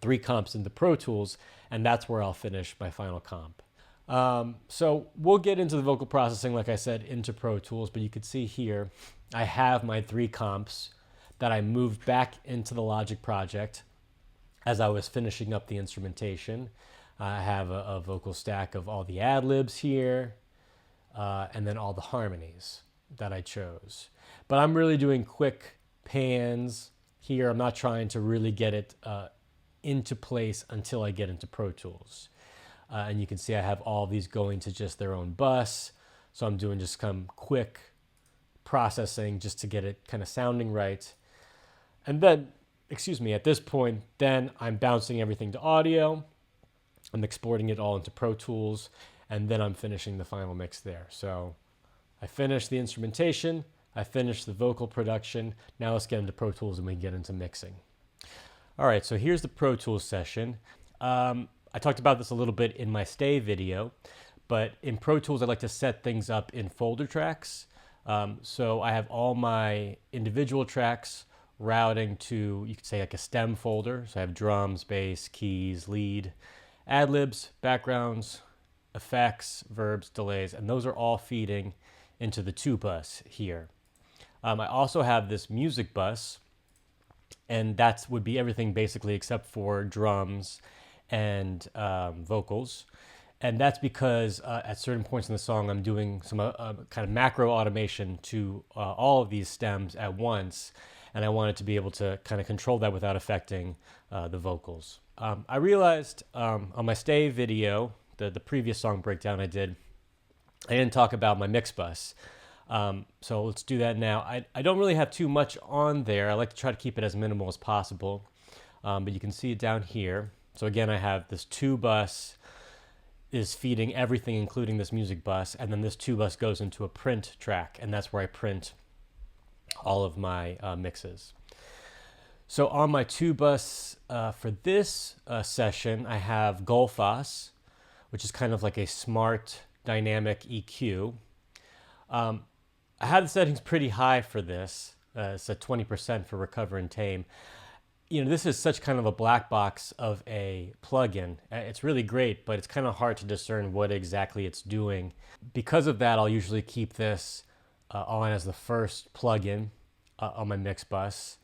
A: 3 comps into Pro Tools, and that's where I'll finish my final comp. So we'll get into the vocal processing, like I said, into Pro Tools, but you can see here, I have my 3 comps that I moved back into the Logic project as I was finishing up the instrumentation. I have a vocal stack of all the ad-libs here, and then all the harmonies that I chose. But I'm really doing quick pans here. I'm not trying to really get it into place until I get into Pro Tools. And you can see I have all these going to just their own bus. So I'm doing just some quick processing just to get it kind of sounding right. And then, at this point, then I'm bouncing everything to audio. I'm exporting it all into Pro Tools, and then I'm finishing the final mix there. So I finished the instrumentation, I finished the vocal production. Now let's get into Pro Tools and we can get into mixing. All right, so here's the Pro Tools session. I talked about this a little bit in my stay video, but in Pro Tools, I like to set things up in folder tracks. So I have all my individual tracks routing to, you could say, like a stem folder. So I have drums, bass, keys, lead, ad-libs, backgrounds, effects, verbs, delays, and those are all feeding into the 2 bus here. I also have this music bus, and that would be everything basically except for drums and vocals. And that's because at certain points in the song, I'm doing some kind of macro automation to all of these stems at once. And I wanted to be able to kind of control that without affecting the vocals. I realized on my stay video, the previous song breakdown I didn't talk about my mix bus. So let's do that now. I don't really have too much on there. I like to try to keep it as minimal as possible. But you can see it down here. So again, I have this 2 bus is feeding everything, including this music bus. And then this 2 bus goes into a print track. And that's where I print all of my mixes. So on my 2 bus for this session, I have Golfos, which is kind of like a smart dynamic EQ. I have the settings pretty high for this. It's at 20% for recover and tame. This is such kind of a black box of a plugin. It's really great, but it's kind of hard to discern what exactly it's doing. Because of that, I'll usually keep this on as the first plugin on my mix bus.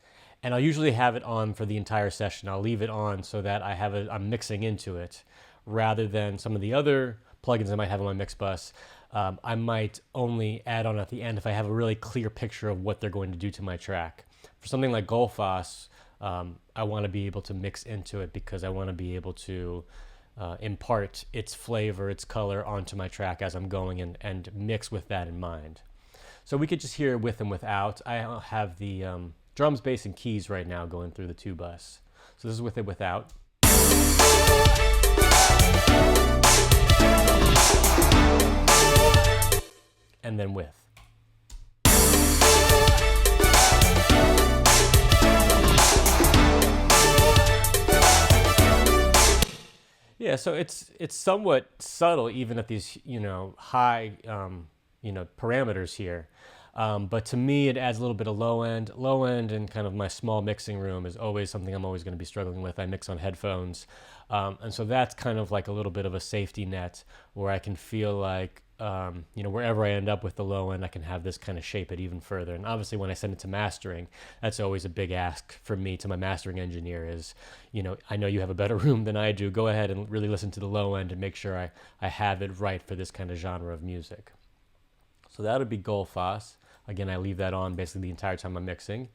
A: And I'll usually have it on for the entire session. I'll leave it on so that I'm mixing into it, rather than some of the other plugins I might have on my mix bus. I might only add on at the end if I have a really clear picture of what they're going to do to my track. For something like Golfos, I want to be able to mix into it because I want to be able to impart its flavor, its color onto my track as I'm going and mix with that in mind. So we could just hear with and without. I have the drums, bass, and keys right now going through the 2 bus. So this is with and without. And then with. Yeah, so it's somewhat subtle even at these high parameters here. But to me, it adds a little bit of low end. Low end in kind of my small mixing room is always something I'm always going to be struggling with. I mix on headphones. And so that's kind of like a little bit of a safety net where I can feel like, wherever I end up with the low end, I can have this kind of shape it even further. And obviously when I send it to mastering, that's always a big ask for me to my mastering engineer is, I know you have a better room than I do. Go ahead and really listen to the low end and make sure I have it right for this kind of genre of music. So that would be Golfos. Again, I leave that on basically the entire time I'm mixing.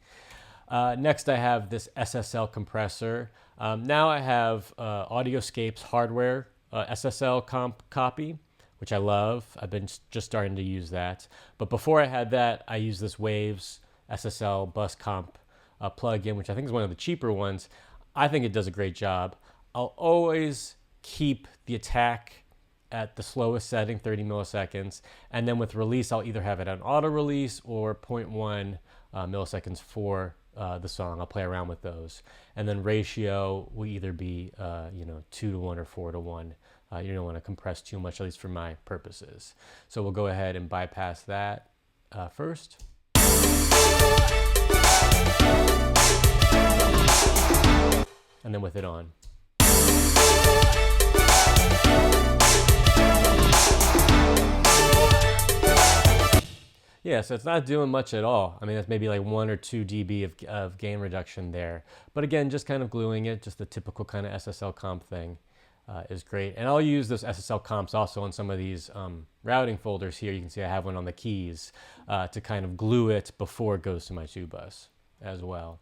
A: Next, I have this SSL compressor. Now I have Audioscape's hardware SSL comp copy, which I love. I've been just starting to use that. But before I had that, I used this Waves SSL bus comp plugin, which I think is one of the cheaper ones. I think it does a great job. I'll always keep the attack at the slowest setting, 30 milliseconds. And then with release, I'll either have it on auto release or 0.1 milliseconds for the song. I'll play around with those. And then ratio will either be 2-to-1 or 4-to-1. You don't want to compress too much, at least for my purposes. So we'll go ahead and bypass that first. And then with it on. Yeah, so it's not doing much at all. I mean, that's maybe like 1 or 2 dB of gain reduction there. But again, just kind of gluing it, just the typical kind of SSL comp thing is great. And I'll use those SSL comps also on some of these routing folders here. You can see I have one on the keys to kind of glue it before it goes to my 2-bus as well.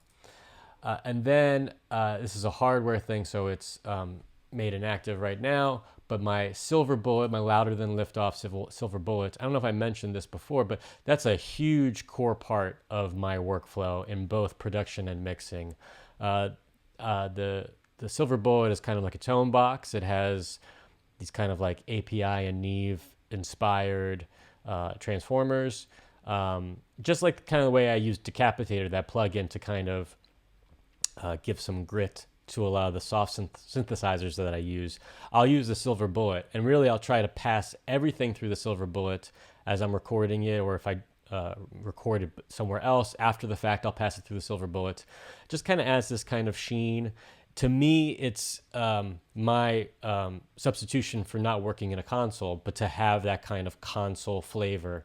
A: And then this is a hardware thing, so it's made inactive right now. But my Silver Bullet, my louder than liftoff Silver Bullet, I don't know if I mentioned this before, but that's a huge core part of my workflow in both production and mixing. The Silver Bullet is kind of like a tone box. It has these kind of like API and Neve inspired transformers, just like kind of the way I use Decapitator, that plugin, to kind of give some grit to a lot of the soft synthesizers that I use. I'll use the Silver Bullet, and really I'll try to pass everything through the Silver Bullet as I'm recording it, or if I record it somewhere else after the fact, I'll pass it through the Silver Bullet. Just kind of adds this kind of sheen. To me, it's my substitution for not working in a console, but to have that kind of console flavor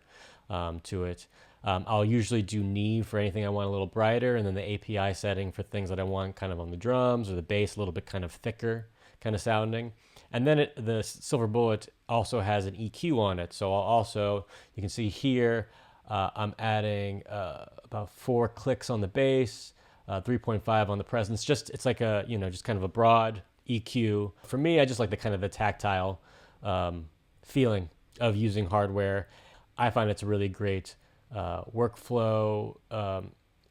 A: to it. I'll usually do Neve for anything I want a little brighter, and then the API setting for things that I want kind of on the drums or the bass, a little bit kind of thicker kind of sounding. And then the Silver Bullet also has an EQ on it. So I'll also, you can see here, I'm adding about 4 clicks on the bass, 3.5 on the presence. It's like a, just kind of a broad EQ. For me, I just like the kind of the tactile feeling of using hardware. I find it's a really great workflow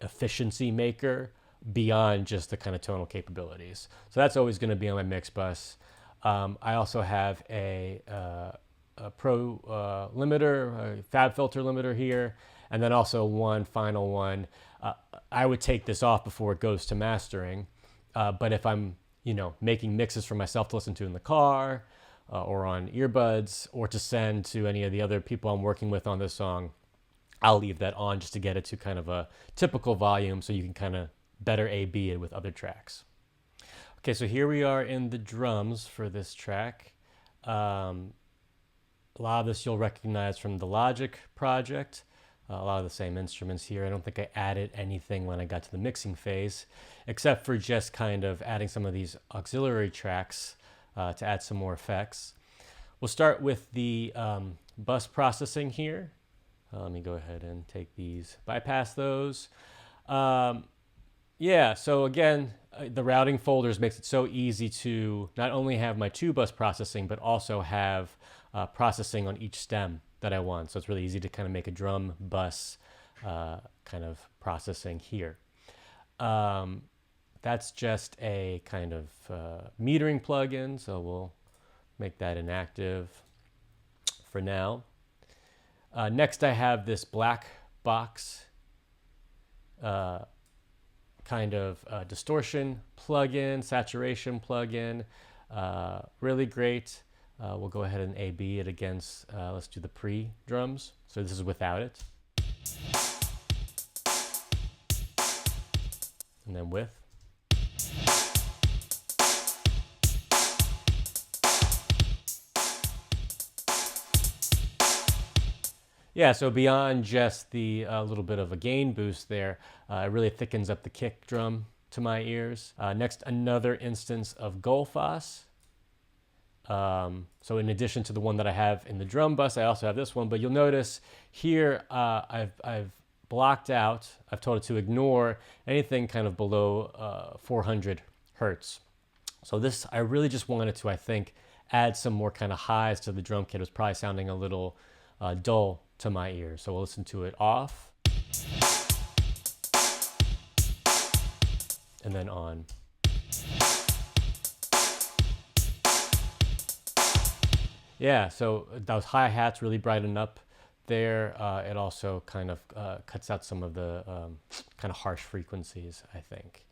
A: efficiency maker beyond just the kind of tonal capabilities. So that's always going to be on my mix bus. I also have a Pro limiter, a Fab filter limiter here, and then also one final one. I would take this off before it goes to mastering, but if I'm making mixes for myself to listen to in the car or on earbuds, or to send to any of the other people I'm working with on this song, I'll leave that on just to get it to kind of a typical volume so you can kind of better A/B it with other tracks. Okay, so here we are in the drums for this track. A lot of this you'll recognize from the Logic project. A lot of the same instruments here. I don't think I added anything when I got to the mixing phase, except for just kind of adding some of these auxiliary tracks to add some more effects. We'll start with the bus processing here. Let me go ahead and take these, bypass those. Yeah, so again, the routing folders makes it so easy to not only have my 2-bus processing, but also have processing on each stem that I want. So it's really easy to kind of make a drum bus kind of processing here. That's just a kind of metering plugin, so we'll make that inactive for now. Next, I have this black box kind of distortion plugin, saturation plugin. Really great. We'll go ahead and A/B it against, let's do the pre-drums. So this is without it. And then with. Yeah, so beyond just the little bit of a gain boost there, it really thickens up the kick drum to my ears. Next, another instance of Gullfoss. So in addition to the one that I have in the drum bus, I also have this one. But you'll notice here I've blocked out. I've told it to ignore anything kind of below 400 hertz. So this, I really just wanted to, I think, add some more kind of highs to the drum kit. It was probably sounding a little dull to my ears. So we'll listen to it off and then on. Yeah, so those hi-hats really brighten up there. It also kind of cuts out some of the kind of harsh frequencies, I think.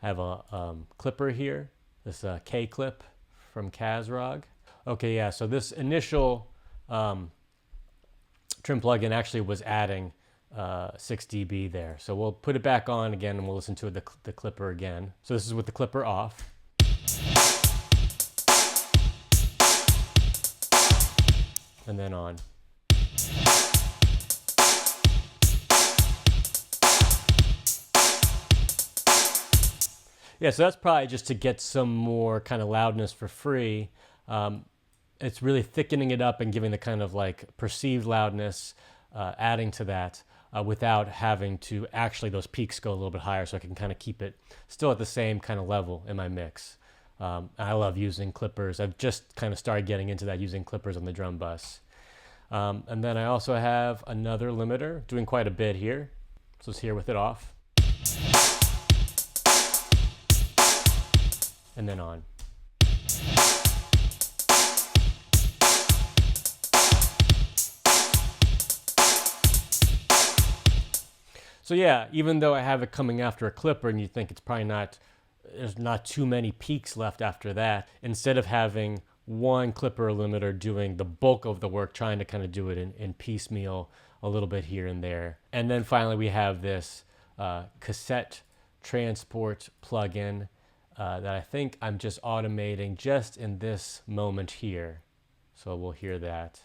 A: I have a clipper here, this K clip from Kazrog. Okay, yeah, so this initial trim plugin actually was adding 6 dB there. So we'll put it back on again and we'll listen to the clipper again. So this is with the clipper off. And then on. Yeah, so that's probably just to get some more kind of loudness for free. It's really thickening it up and giving the kind of like perceived loudness, adding to that without having to actually those peaks go a little bit higher, so I can kind of keep it still at the same kind of level in my mix. I love using clippers. I've just kind of started getting into that, using clippers on the drum bus. And then I also have another limiter, doing quite a bit here. So it's here with it off. And then on. So yeah, even though I have it coming after a clipper and you think it's probably not, there's not too many peaks left after that, instead of having one clipper limiter doing the bulk of the work, trying to kind of do it in piecemeal a little bit here and there. And then finally we have this cassette transport plugin that I think I'm just automating just in this moment here. So we'll hear that.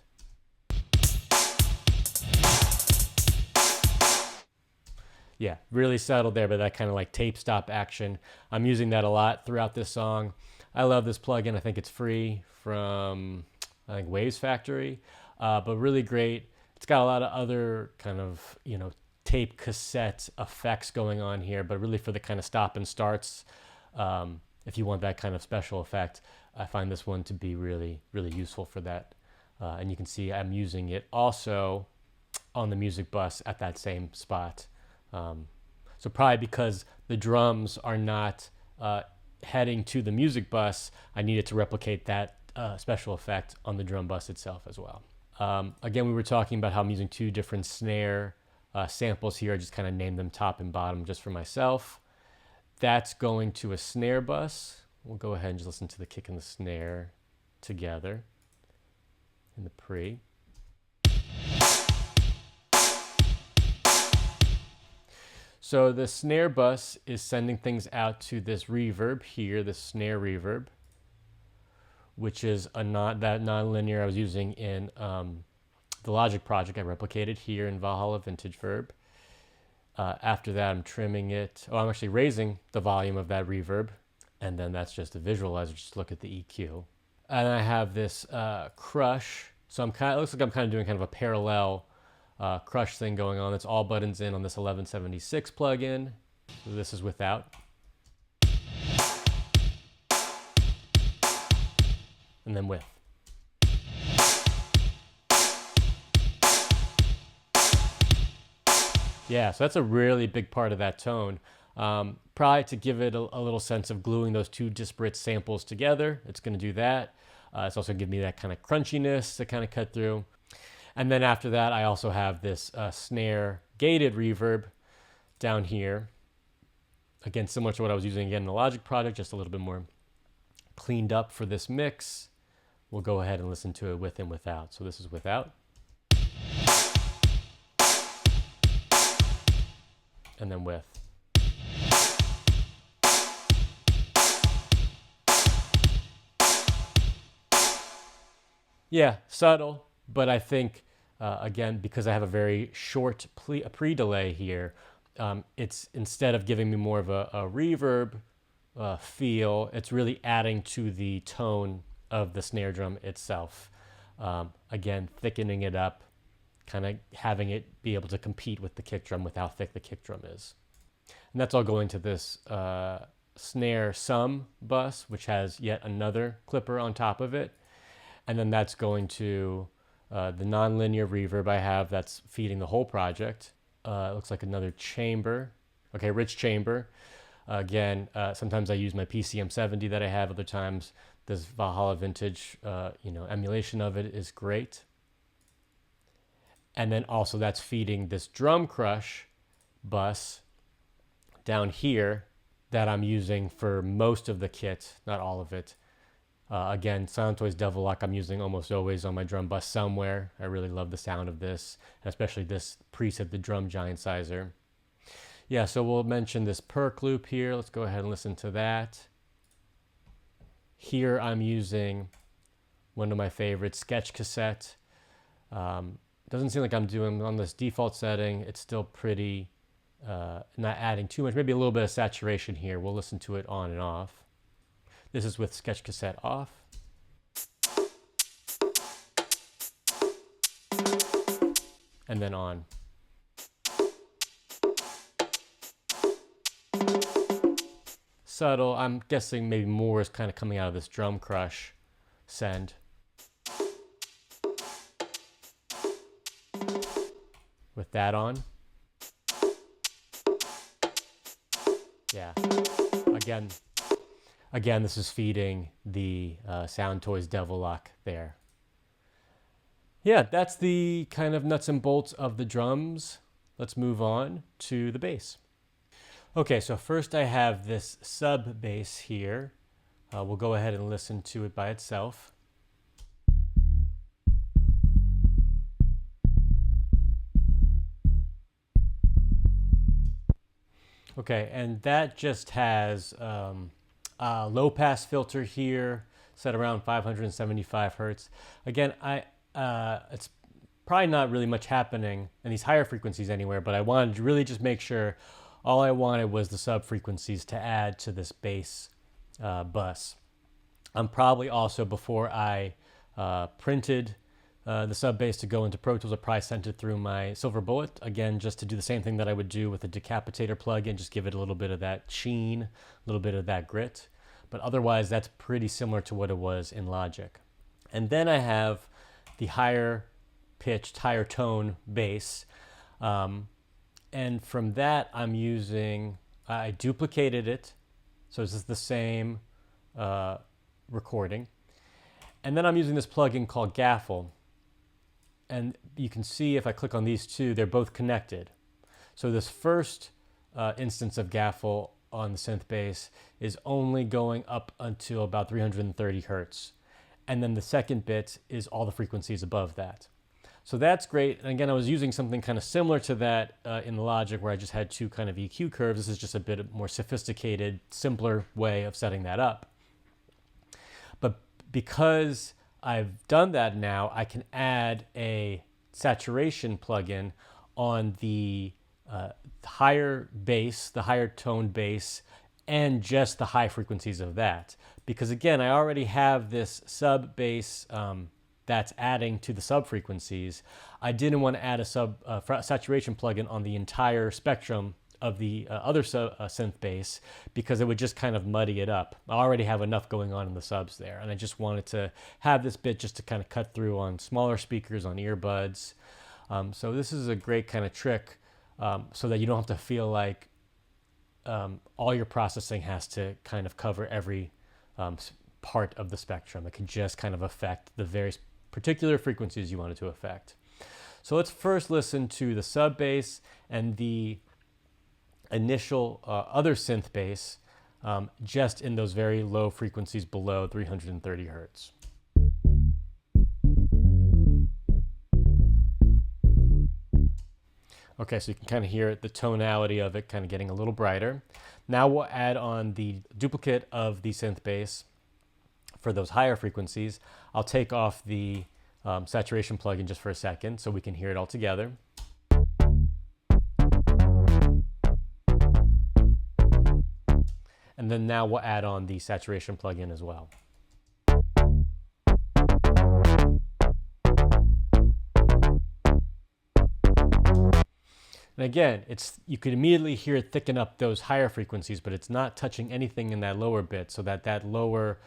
A: Yeah, really subtle there, but that kind of like tape stop action. I'm using that a lot throughout this song. I love this plugin. I think it's free from, I think, Waves Factory, but really great. It's got a lot of other kind of, you know, tape cassette effects going on here, but really for the kind of stop and starts, if you want that kind of special effect, I find this one to be really, really useful for that. And you can see I'm using it also on the music bus at that same spot. So probably because the drums are not heading to the music bus, I needed to replicate that special effect on the drum bus itself as well. Again, we were talking about how I'm using two different snare samples here. I just kind of named them top and bottom just for myself. That's going to a snare bus. We'll go ahead and just listen to the kick and the snare together in the pre. So the snare bus is sending things out to this reverb here, the snare reverb, which is that non-linear I was using in the Logic project. I replicated here in Valhalla Vintage Verb. After that, I'm trimming it. Oh, I'm actually raising the volume of that reverb. And then that's just a visualizer. Just look at the EQ. And I have this crush. So it looks like I'm kind of doing kind of a parallel crush thing going on. That's all buttons in on this 1176 plugin. So this is without. And then with. Yeah, so that's a really big part of that tone. Probably to give it a little sense of gluing those two disparate samples together. It's going to do that. It's also give me that kind of crunchiness to kind of cut through. And then after that, I also have this snare gated reverb down here. Again, similar to what I was using again in the Logic project, just a little bit more cleaned up for this mix. We'll go ahead and listen to it with and without. So this is without. And then with. Yeah, subtle, but I think, again, because I have a very short pre-delay here, it's instead of giving me more of a reverb feel, it's really adding to the tone of the snare drum itself. Again, thickening it up, kind of having it be able to compete with the kick drum with how thick the kick drum is. And that's all going to this snare sum bus, which has yet another clipper on top of it. And then that's going to the nonlinear reverb I have that's feeding the whole project. It looks like another chamber. Okay, rich chamber. Again, sometimes I use my PCM 70 that I have. Other times, this Valhalla Vintage, emulation of it is great. And then also that's feeding this drum crush bus down here that I'm using for most of the kit, not all of it. Again, Soundtoys Devil Lock I'm using almost always on my drum bus somewhere. I really love the sound of this, and especially this preset, the Drum Giant Sizer. Yeah, so we'll mention this perk loop here. Let's go ahead and listen to that. Here I'm using one of my favorites, Sketch Cassette. Doesn't seem like I'm doing on this default setting. It's still pretty, not adding too much, maybe a little bit of saturation here. We'll listen to it on and off. This is with Sketch Cassette off. And then on. Subtle, I'm guessing maybe more is kind of coming out of this drum crush send. With that on. Yeah, again, this is feeding the Soundtoys Devil Lock there. Yeah, that's the kind of nuts and bolts of the drums. Let's move on to the bass. Okay, so first I have this sub bass here. We'll go ahead and listen to it by itself. Okay, and that just has a low pass filter here, set around 575 hertz. Again, it's probably not really much happening in these higher frequencies anywhere, but I wanted to really just make sure all I wanted was the sub frequencies to add to this bass bus. I'm probably also, before I printed the sub bass to go into Pro Tools, I probably sent it through my Silver Bullet, again, just to do the same thing that I would do with the Decapitator plugin, just give it a little bit of that sheen, a little bit of that grit. But otherwise, that's pretty similar to what it was in Logic. And then I have the higher pitched, higher tone bass. And from that, I duplicated it. So this is the same recording. And then I'm using this plugin called Gaffle. And you can see if I click on these two, they're both connected. So this first instance of Gaffle on the synth bass is only going up until about 330 hertz. And then the second bit is all the frequencies above that. So that's great. And again, I was using something kind of similar to that in the Logic, where I just had two kind of EQ curves. This is just a bit more sophisticated, simpler way of setting that up. But because I've done that now, I can add a saturation plugin on the higher bass, the higher tone bass, and just the high frequencies of that. Because again, I already have this sub bass that's adding to the sub frequencies. I didn't want to add a saturation plugin on the entire spectrum of the other synth bass, because it would just kind of muddy it up. I already have enough going on in the subs there, and I just wanted to have this bit just to kind of cut through on smaller speakers, on earbuds. So this is a great kind of trick, so that you don't have to feel like all your processing has to kind of cover every part of the spectrum. It can just kind of affect the various particular frequencies you want it to affect. So let's first listen to the sub bass and the initial other synth bass, just in those very low frequencies below 330 hertz. Okay, so you can kind of hear it, the tonality of it kind of getting a little brighter. Now we'll add on the duplicate of the synth bass for those higher frequencies. I'll take off the saturation plugin just for a second so we can hear it all together. And then now we'll add on the saturation plugin as well. And again, you could immediately hear it thicken up those higher frequencies, but it's not touching anything in that lower bit, so that lower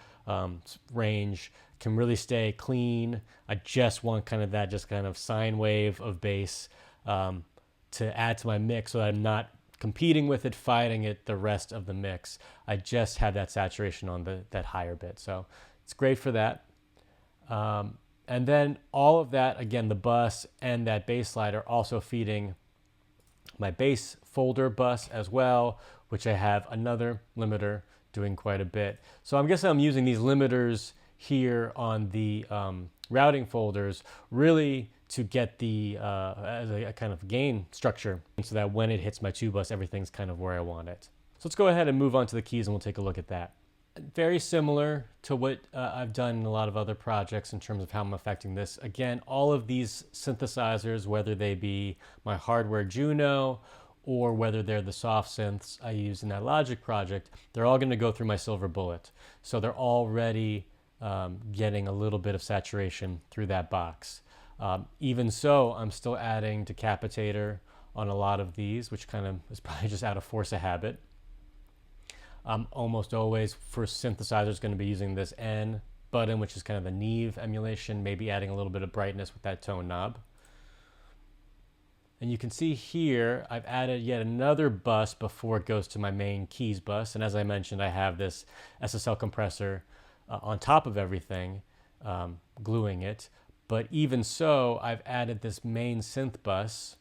A: range can really stay clean. I just want kind of that just kind of sine wave of bass to add to my mix, so that I'm not competing with it, fighting it the rest of the mix. I just have that saturation on that higher bit, so it's great for that. And then all of that, again, the bus and that bass slide are also feeding my bass folder bus as well, which I have another limiter doing quite a bit. So I'm guessing I'm using these limiters here on the routing folders really to get the as a kind of gain structure, so that when it hits my tube bus, everything's kind of where I want it. So let's go ahead and move on to the keys and we'll take a look at that. Very similar to what I've done in a lot of other projects in terms of how I'm affecting this. Again, all of these synthesizers, whether they be my hardware Juno or whether they're the soft synths I use in that Logic project, they're all going to go through my Silver Bullet. So they're already getting a little bit of saturation through that box. Even so, I'm still adding decapitator on a lot of these, which kind of is probably just out of force of habit. I'm almost always for synthesizers going to be using this N button, which is kind of the Neve emulation, maybe adding a little bit of brightness with that tone knob. And you can see here, I've added yet another bus before it goes to my main keys bus. And as I mentioned, I have this SSL compressor on top of everything, gluing it. But even so, I've added this main synth bus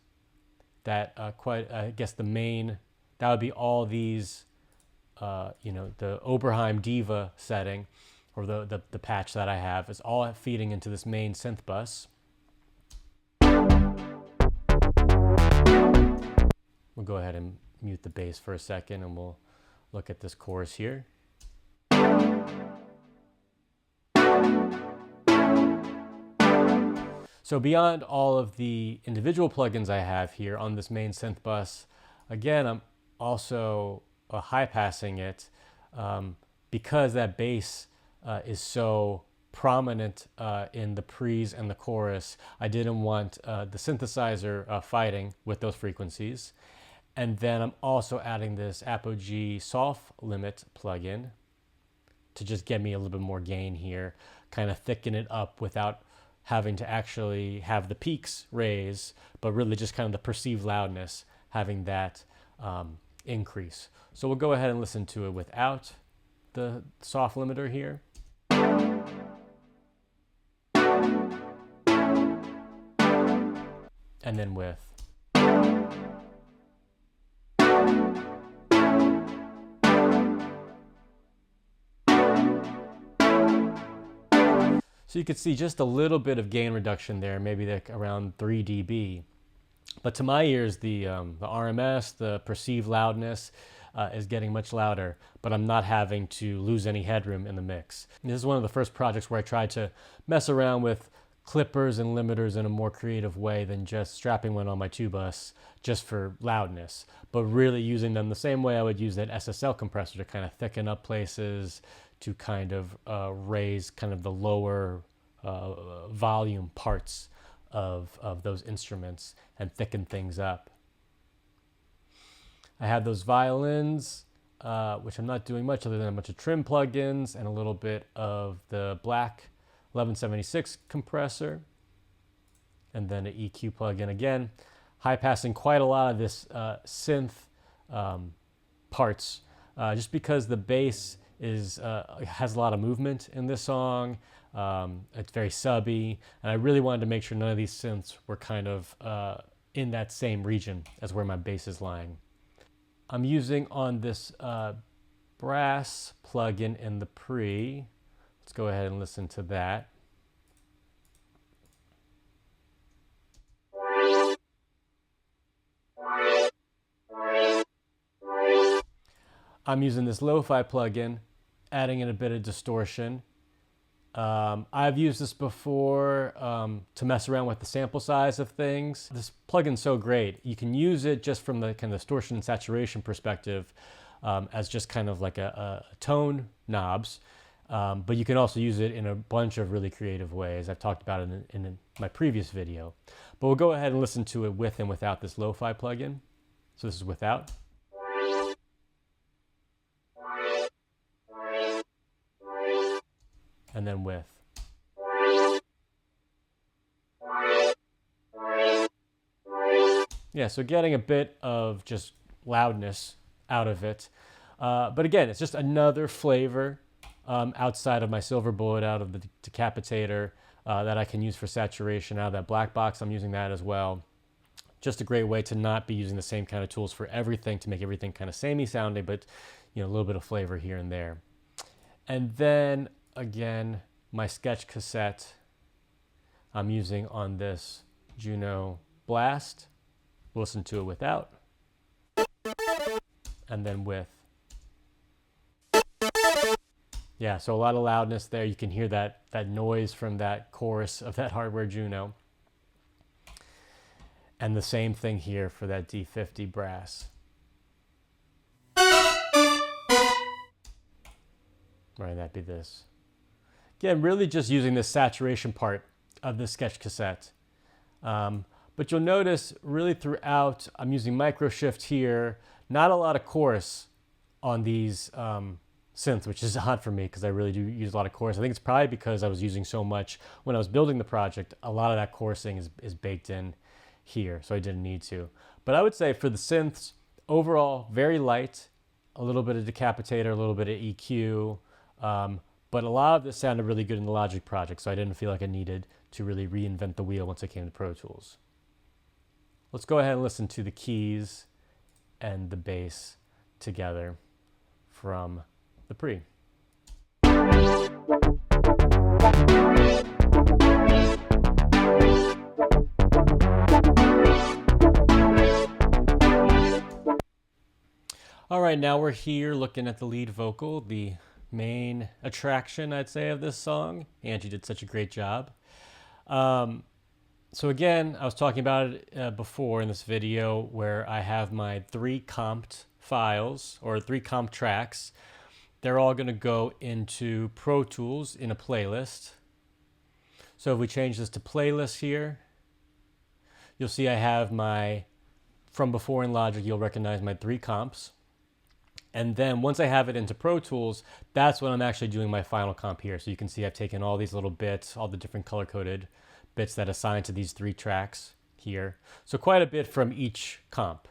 A: that I guess the main, that would be all these the Oberheim Diva setting, or the patch that I have, is all feeding into this main synth bus. We'll go ahead and mute the bass for a second and we'll look at this chorus here. So beyond all of the individual plugins I have here on this main synth bus, again, I'm also high passing it because that bass is so prominent in the pre's and the chorus. I didn't want the synthesizer fighting with those frequencies. And then I'm also adding this Apogee soft limit plugin to just get me a little bit more gain here, kind of thicken it up without having to actually have the peaks raise, but really just kind of the perceived loudness, having that increase. So we'll go ahead and listen to it without the soft limiter here. And then with. So you could see just a little bit of gain reduction there, maybe like around 3 dB. But to my ears, the RMS, the perceived loudness is getting much louder, but I'm not having to lose any headroom in the mix. And this is one of the first projects where I tried to mess around with clippers and limiters in a more creative way than just strapping one on my tube bus just for loudness, but really using them the same way I would use that SSL compressor to kind of thicken up places, to kind of raise kind of the lower volume parts of those instruments and thicken things up. I have those violins, which I'm not doing much other than a bunch of trim plugins and a little bit of the black 1176 compressor, and then an EQ plugin again, high passing quite a lot of this synth parts, just because the bass has a lot of movement in this song. It's very subby, and I really wanted to make sure none of these synths were kind of in that same region as where my bass is lying. I'm using on this brass plugin in the pre. Let's go ahead and listen to that. I'm using this lo-fi plugin, adding in a bit of distortion. I've used this before to mess around with the sample size of things. This plugin's so great. You can use it just from the kind of distortion and saturation perspective as just kind of like a tone knobs. But you can also use it in a bunch of really creative ways. I've talked about it in my previous video. But we'll go ahead and listen to it with and without this lo-fi plugin. So this is without. And then with. Yeah, so getting a bit of just loudness out of it. But again, it's just another flavor outside of my silver bullet, out of the decapitator that I can use for saturation. Out of that black box, I'm using that as well. Just a great way to not be using the same kind of tools for everything, to make everything kind of samey sounding, but a little bit of flavor here and there. And then again, my sketch cassette I'm using on this Juno Blast. We'll listen to it without, and then with. Yeah, so a lot of loudness there. You can hear that noise from that chorus of that hardware Juno. And the same thing here for that D50 brass. Right, that'd be this. Again, really just using the saturation part of the sketch cassette. But you'll notice really throughout, I'm using micro shift here, not a lot of chorus on these synths, which is odd for me because I really do use a lot of chorus. I think it's probably because I was using so much when I was building the project. A lot of that chorusing is baked in here, so I didn't need to. But I would say for the synths, overall, very light, a little bit of decapitator, a little bit of EQ, but a lot of this sounded really good in the Logic project, so I didn't feel like I needed to really reinvent the wheel once I came to Pro Tools. Let's go ahead and listen to the keys and the bass together from the pre. All right, now we're here looking at the lead vocal, the main attraction, I'd say, of this song. Angie did such a great job. So again, I was talking about it before in this video where I have my 3 comped files, or 3 comp tracks. They're all going to go into Pro Tools in a playlist. So if we change this to playlist here, you'll see I have my, from before in Logic, you'll recognize my 3 comps. And then once I have it into Pro Tools, that's when I'm actually doing my final comp here. So you can see I've taken all these little bits, all the different color-coded bits that assign to these 3 tracks here. So quite a bit from each comp.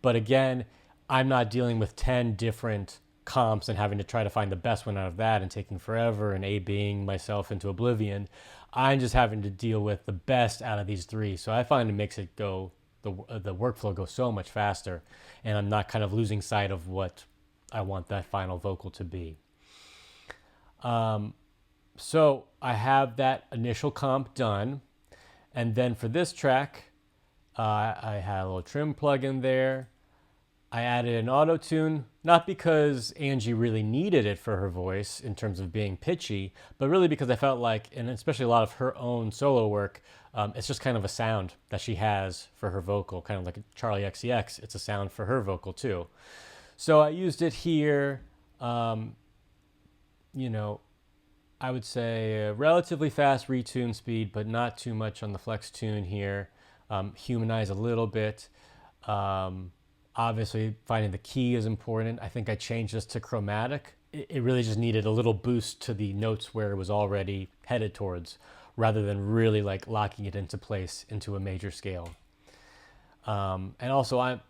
A: But again, I'm not dealing with 10 different comps and having to try to find the best one out of that and taking forever and A-Bing myself into oblivion. I'm just having to deal with the best out of these 3. So I find it makes it go, the workflow go so much faster, and I'm not kind of losing sight of what I want that final vocal to be. So I have that initial comp done, and then for this track, I had a little trim plug-in there. I added an auto-tune, not because Angie really needed it for her voice in terms of being pitchy, but really because I felt like, and especially a lot of her own solo work, it's just kind of a sound that she has for her vocal, kind of like a Charlie XCX. It's a sound for her vocal too. So I used it here, I would say a relatively fast retune speed, but not too much on the flex tune here. Humanize a little bit. Obviously, finding the key is important. I think I changed this to chromatic. It really just needed a little boost to the notes where it was already headed towards, rather than really like locking it into place into a major scale. And also, I'm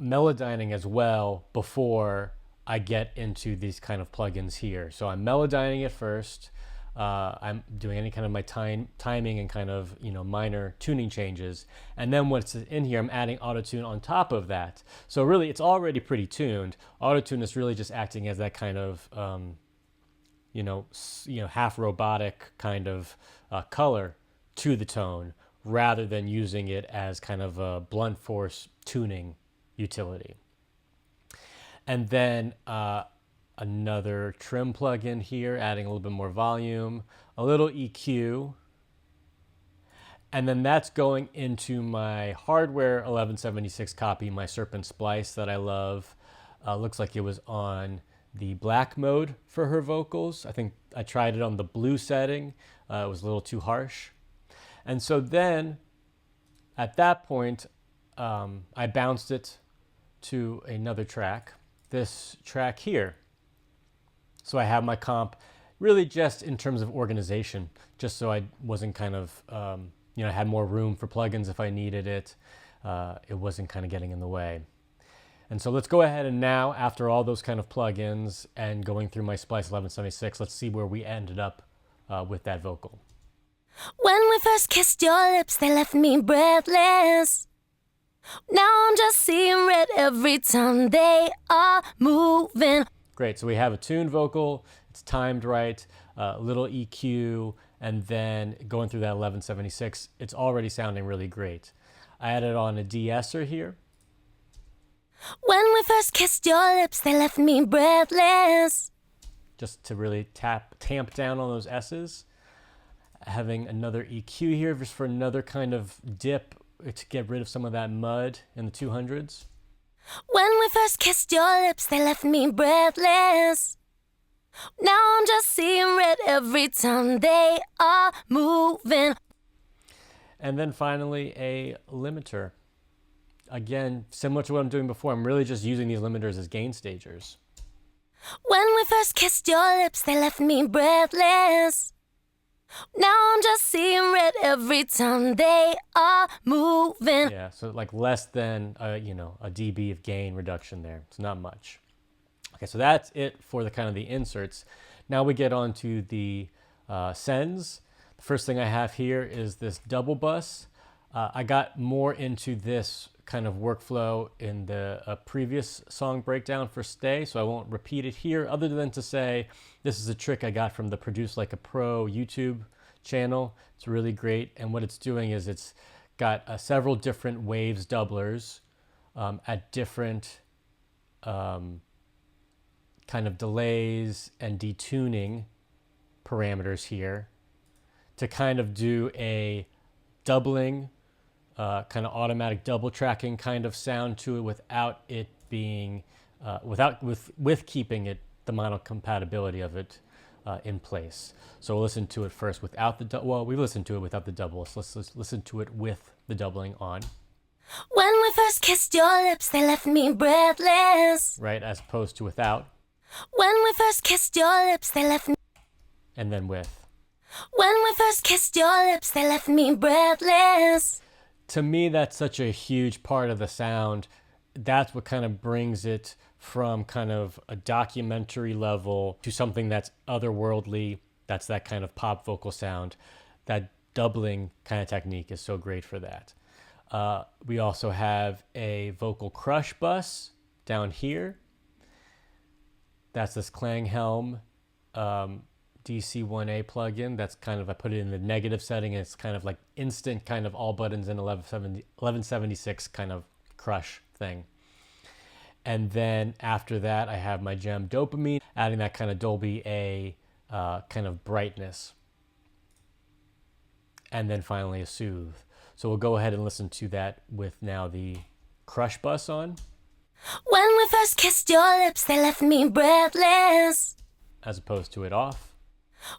A: melodyning as well before I get into these kind of plugins here. So I'm melodyning it first. I'm doing any kind of my timing and kind of, minor tuning changes. And then once it's in here, I'm adding autotune on top of that. So really, it's already pretty tuned. Autotune is really just acting as that kind of, half robotic kind of color to the tone, rather than using it as kind of a blunt force tuning utility. And then another trim plugin here, adding a little bit more volume, a little EQ, and then that's going into my hardware 1176 copy, my Serpent Splice that I love. Looks like it was on the black mode for her vocals. I think I tried it on the blue setting. It was a little too harsh. And so then at that point, I bounced it to another track, this track here. So I have my comp really just in terms of organization, just so I wasn't kind of, I had more room for plugins if I needed it. It wasn't kind of getting in the way. And so let's go ahead and now, after all those kind of plugins and going through my Splice 1176, let's see where we ended up with that vocal.
C: When we first kissed your lips, they left me breathless. Now I'm just seeing red every time they are moving.
A: Great, so we have a tuned vocal, it's timed right, a little EQ, and then going through that 1176, it's already sounding really great. I added on a de-esser here.
C: When we first kissed your lips, they left me breathless.
A: Just to really tamp down on those S's. Having another EQ here just for another kind of dip to get rid of some of that mud in the 200s.
C: When we first kissed your lips, they left me breathless. Now I'm just seeing red every time they are moving.
A: And then finally a limiter. Again, similar to what I'm doing before, I'm really just using these limiters as gain stagers.
C: When we first kissed your lips, they left me breathless. Now I'm just seeing red every time they are moving.
A: Yeah, so like less than a dB of gain reduction there. It's not much. Okay, so that's it for the kind of the inserts. Now we get on to the sends. The first thing I have here is this double bus. I got more into this kind of workflow in the previous song breakdown for Stay, so I won't repeat it here other than to say this is a trick I got from the Produce Like a Pro YouTube channel. It's really great, and what it's doing is it's got several different waves doublers at different kind of delays and detuning parameters here to kind of do a doubling kind of automatic double tracking kind of sound to it without it being, with keeping it, the mono compatibility of it in place. So we'll listen to it first without the, we listened to it without the double. So let's listen to it with the doubling on.
C: When we first kissed your lips, they left me breathless.
A: Right, as opposed to without.
C: When we first kissed your lips, they left me.
A: And then with.
C: When we first kissed your lips, they left me breathless.
A: To me, that's such a huge part of the sound. That's what kind of brings it from kind of a documentary level to something that's otherworldly. That's that kind of pop vocal sound. That doubling kind of technique is so great for that. We also have a vocal crush bus down here. That's this Klanghelm DC1A plugin. That's kind of, I put it in the negative setting, and it's kind of like instant kind of all buttons in 1176 kind of crush thing. And then after that, I have my gem Dopamine, adding that kind of Dolby A kind of brightness. And then finally a Soothe. So we'll go ahead and listen to that with now the crush bus on.
C: When we first kissed your lips, they left me breathless.
A: As opposed to it off.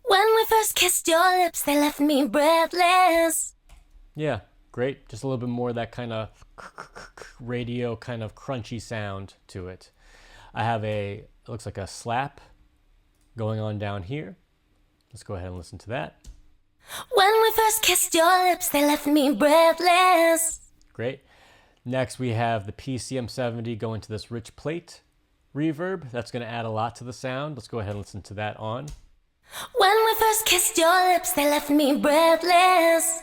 C: When we first kissed your lips, they left me breathless.
A: Yeah, great. Just a little bit more of that kind of radio kind of crunchy sound to it. I have it looks like a slap going on down here. Let's go ahead and listen to that.
C: When we first kissed your lips, they left me breathless.
A: Great. Next, we have the PCM70 going to this rich plate reverb. That's going to add a lot to the sound. Let's go ahead and listen to that on.
C: When we first kissed your lips, they left me breathless.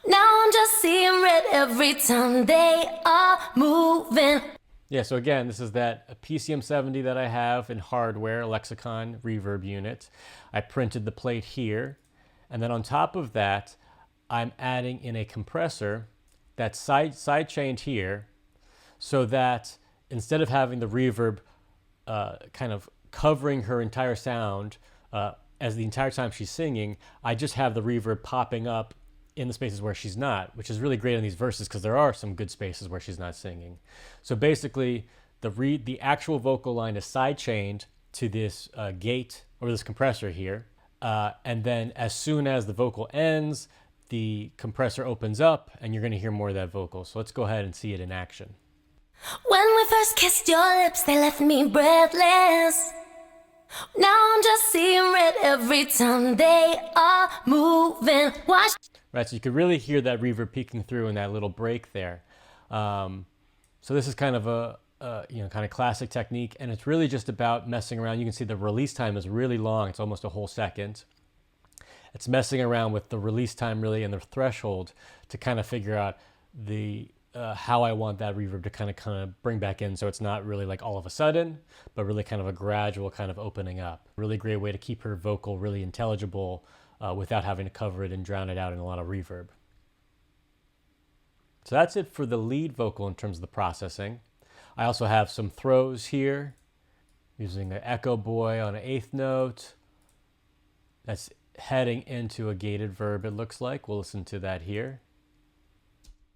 C: Now I'm just seeing red every time they are moving.
A: Yeah, so again, this is that PCM70 that I have in hardware, Lexicon reverb unit. I printed the plate here. And then on top of that, I'm adding in a compressor that's side-chained here, so that instead of having the reverb kind of covering her entire sound as the entire time she's singing, I just have the reverb popping up in the spaces where she's not, which is really great in these verses because there are some good spaces where she's not singing. So basically, the actual vocal line is side-chained to this gate or this compressor here. And then as soon as the vocal ends, the compressor opens up and you're going to hear more of that vocal. So let's go ahead and see it in action.
C: When we first kissed your lips, they left me breathless. Now I'm just seeing red every time they are moving. Watch.
A: Right, so you could really hear that reverb peeking through in that little break there. So this is kind of a kind of classic technique, and it's really just about messing around. You can see the release time is really long. It's almost a whole second. It's messing around with the release time really and the threshold to kind of figure out the how I want that reverb to kind of bring back in, so it's not really like all of a sudden, but really kind of a gradual kind of opening up. Really great way to keep her vocal really intelligible without having to cover it and drown it out in a lot of reverb. So that's it for the lead vocal in terms of the processing. I also have some throws here using an echo boy on an 8th note. That's heading into a gated verb, it looks like. We'll listen to that here.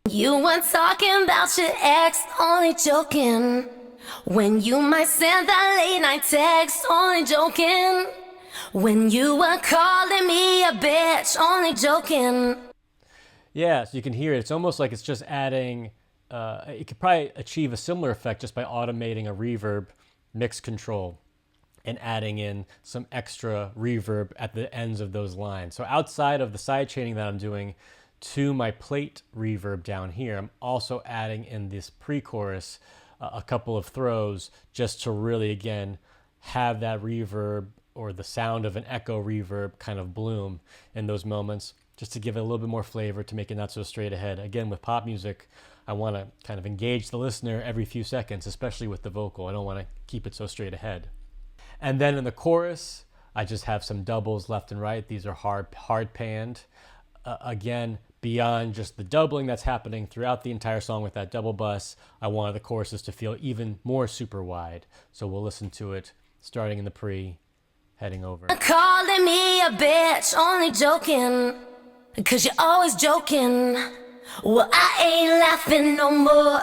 C: You weren't talking about your ex, only joking. When you might send that late night text, only joking. When you were calling me a bitch, only joking.
A: Yeah, so you can hear it. It's almost like it's just adding, it could probably achieve a similar effect just by automating a reverb mix control and adding in some extra reverb at the ends of those lines. So outside of the side chaining that I'm doing to my plate reverb down here, I'm also adding in this pre-chorus a couple of throws just to really, again, have that reverb or the sound of an echo reverb kind of bloom in those moments, just to give it a little bit more flavor, to make it not so straight ahead. Again, with pop music, I want to kind of engage the listener every few seconds, especially with the vocal. I don't want to keep it so straight ahead. And then in the chorus, I just have some doubles left and right. These are hard panned. Again, beyond just the doubling that's happening throughout the entire song with that double bus, I wanted the choruses to feel even more super wide. So we'll listen to it starting in the pre, heading over.
C: Calling me a bitch, only joking. 'Cause you're always joking. Well, I ain't laughing no more.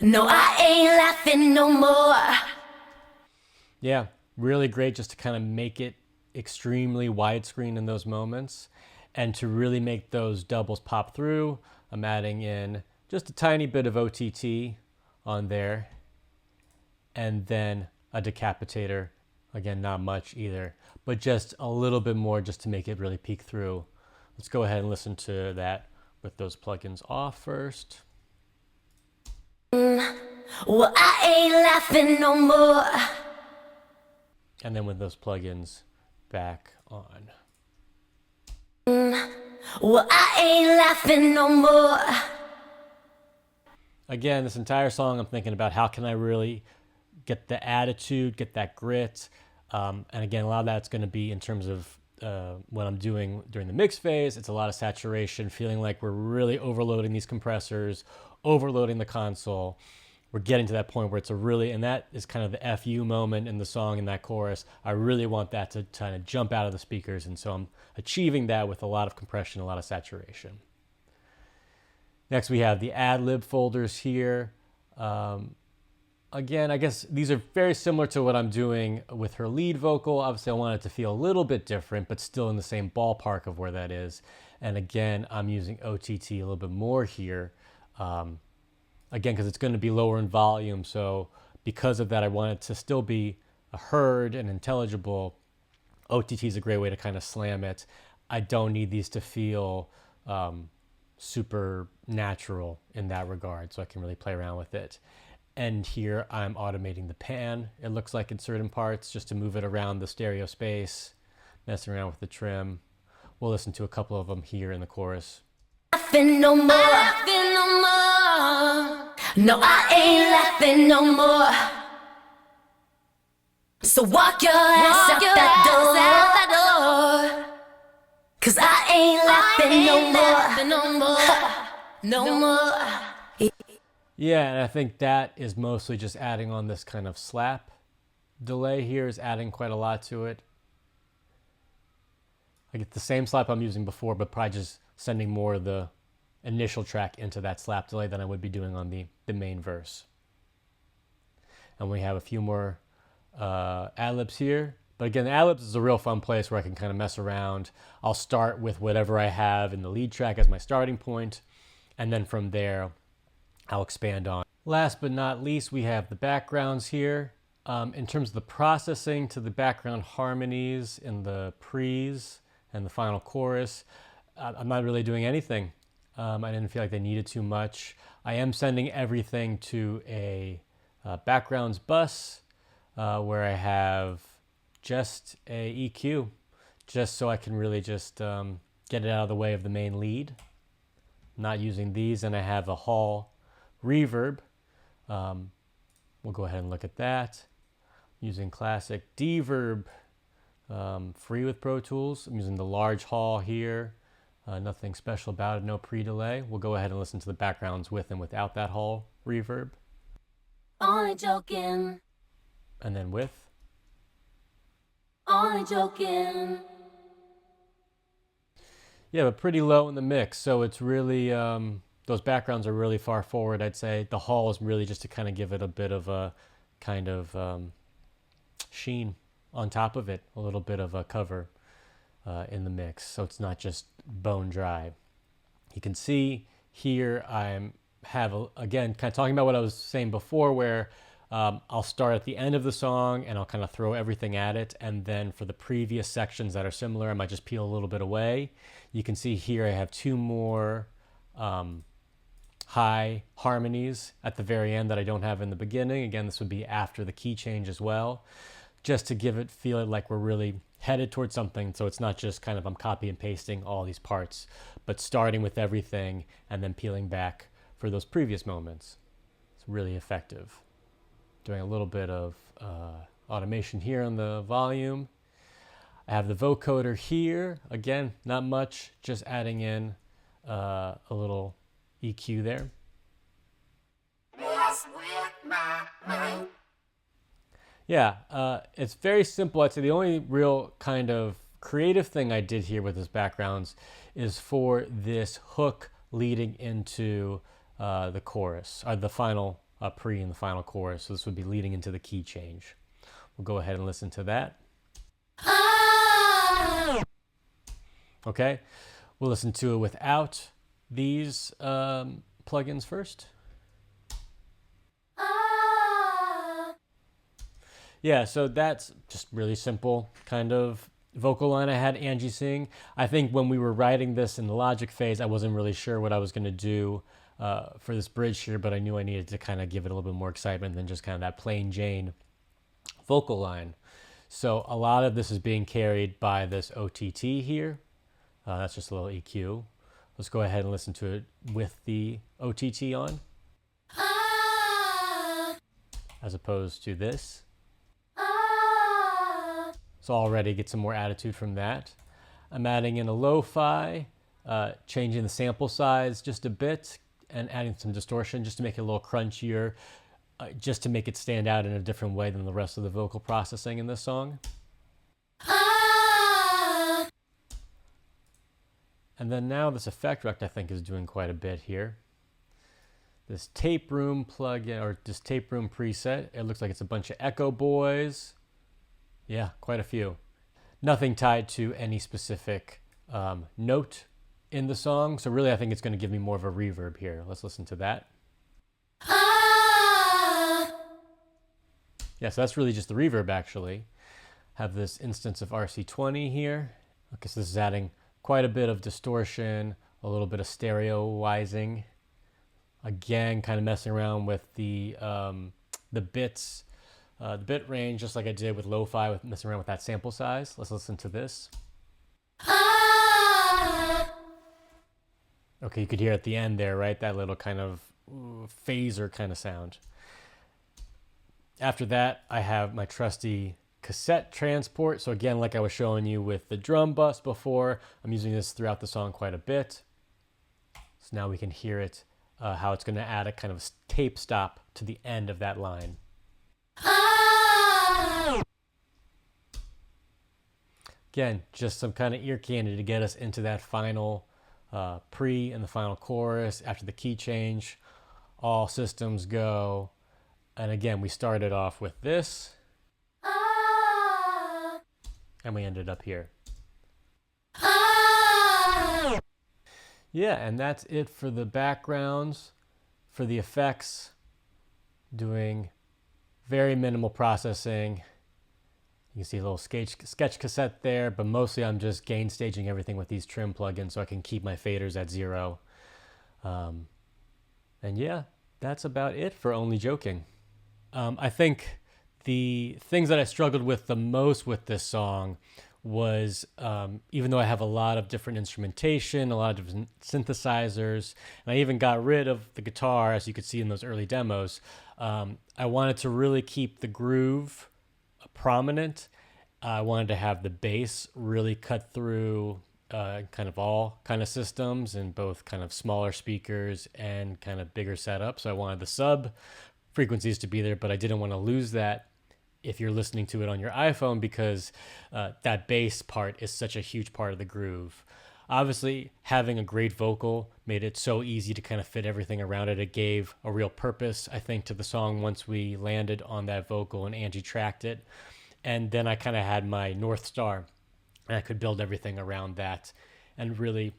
C: No, I ain't laughing no more.
A: Yeah, really great just to kind of make it extremely widescreen in those moments. And to really make those doubles pop through, I'm adding in just a tiny bit of OTT on there. And then a decapitator. Again, not much either, but just a little bit more just to make it really peek through. Let's go ahead and listen to that with those plugins off first.
C: Well, I ain't laughing no more.
A: And then with those plugins back on.
C: Well, I ain't laughing no more.
A: Again, this entire song I'm thinking about how can I really get the attitude, get that grit. And again, a lot of that's going to be in terms of what I'm doing during the mix phase. It's a lot of saturation, feeling like we're really overloading these compressors, overloading the console. We're getting to that point where it's a really, and that is kind of the FU moment in the song, in that chorus. I really want that to kind of jump out of the speakers. And so I'm achieving that with a lot of compression, a lot of saturation. Next, we have the ad-lib folders here. Again, I guess these are very similar to what I'm doing with her lead vocal. Obviously, I want it to feel a little bit different, but still in the same ballpark of where that is. And again, I'm using OTT a little bit more here. Again, because it's going to be lower in volume. So because of that, I want it to still be heard and intelligible. OTT is a great way to kind of slam it. I don't need these to feel super natural in that regard, so I can really play around with it. And here I'm automating the pan, it looks like, in certain parts, just to move it around the stereo space, messing around with the trim. We'll listen to a couple of them here in the chorus.
C: Laughing no more. Laughing no more. No, I ain't laughing no more. So walk your ass out that door. 'Cause I ain't laughing no more. No more.
A: Yeah, and I think that is mostly just adding on this kind of slap delay here, is adding quite a lot to it. I get the same slap I'm using before, but probably just sending more of the initial track into that slap delay than I would be doing on the main verse. And we have a few more ad-libs here. But again, the ad-libs is a real fun place where I can kind of mess around. I'll start with whatever I have in the lead track as my starting point, and then from there, I'll expand on. Last but not least, we have the backgrounds here. In terms of the processing to the background harmonies in the pre's and the final chorus, I'm not really doing anything. I didn't feel like they needed too much. I am sending everything to a backgrounds bus where I have just a EQ, just so I can really just get it out of the way of the main lead. Not using these, and I have a hall reverb. We'll go ahead and look at that. Using classic Deverb, free with Pro Tools. I'm using the large hall here. Nothing special about it, no pre-delay. We'll go ahead and listen to the backgrounds with and without that hall reverb.
C: Only joking.
A: And then with.
C: Only joking.
A: Yeah, but pretty low in the mix. So it's really, those backgrounds are really far forward, I'd say. The hall is really just to kind of give it a bit of a kind of sheen on top of it, a little bit of a cover in the mix, so it's not just bone dry. You can see here again, kind of talking about what I was saying before, where I'll start at the end of the song and I'll kind of throw everything at it, and then for the previous sections that are similar, I might just peel a little bit away. You can see here I have two more high harmonies at the very end that I don't have in the beginning. Again, this would be after the key change as well, just to give it feel like we're really headed towards something. So it's not just kind of I'm copy and pasting all these parts, but starting with everything and then peeling back for those previous moments. It's really effective. Doing a little bit of automation here on the volume. I have the vocoder here. Again, not much, just adding in a little EQ there. Yeah, it's very simple. I'd say the only real kind of creative thing I did here with this backgrounds is for this hook leading into the chorus, or the final pre and the final chorus. So this would be leading into the key change. We'll go ahead and listen to that. Okay, we'll listen to it without these plugins first. Yeah, so that's just really simple kind of vocal line I had Angie sing. I think when we were writing this in the Logic phase, I wasn't really sure what I was going to do for this bridge here, but I knew I needed to kind of give it a little bit more excitement than just kind of that plain Jane vocal line. So a lot of this is being carried by this OTT here. That's just a little EQ. Let's go ahead and listen to it with the OTT on, as opposed to this. So already get some more attitude from that. I'm adding in a lo-fi, changing the sample size just a bit, and adding some distortion just to make it a little crunchier, just to make it stand out in a different way than the rest of the vocal processing in this song. And then now this effect rect I think is doing quite a bit here. This tape room plugin, or this tape room preset, it looks like it's a bunch of echo boys. Yeah, quite a few. Nothing tied to any specific note in the song, so really I think it's going to give me more of a reverb here. Let's listen to that. Yeah, so that's really just the reverb actually. Have this instance of RC20 here. Okay, so this is adding quite a bit of distortion, a little bit of stereoizing. Again, kind of messing around with the bits, the bit range, just like I did with lo-fi, with messing around with that sample size. Let's listen to this. Okay, you could hear at the end there, right? That little kind of phaser kind of sound. After that, I have my trusty cassette transport. So again, like I was showing you with the drum bus before, I'm using this throughout the song quite a bit. So now we can hear it, how it's going to add a kind of tape stop to the end of that line. Again, just some kind of ear candy to get us into that final pre and the final chorus, after the key change, all systems go. And again, we started off with this, and we ended up here. Yeah, and that's it for the backgrounds. For the effects, doing very minimal processing. You can see a little sketch cassette there, but mostly I'm just gain staging everything with these trim plugins so I can keep my faders at 0. And yeah, that's about it for Only Joking. I think the things that I struggled with the most with this song was, even though I have a lot of different instrumentation, a lot of different synthesizers, and I even got rid of the guitar, as you could see in those early demos, I wanted to really keep the groove prominent. I wanted to have the bass really cut through kind of all kind of systems, and both kind of smaller speakers and kind of bigger setup. So I wanted the sub frequencies to be there, but I didn't want to lose that if you're listening to it on your iPhone, because that bass part is such a huge part of the groove. Obviously, having a great vocal made it so easy to kind of fit everything around it. It gave a real purpose, I think, to the song once we landed on that vocal and Angie tracked it. And then I kind of had my North Star, and I could build everything around that and really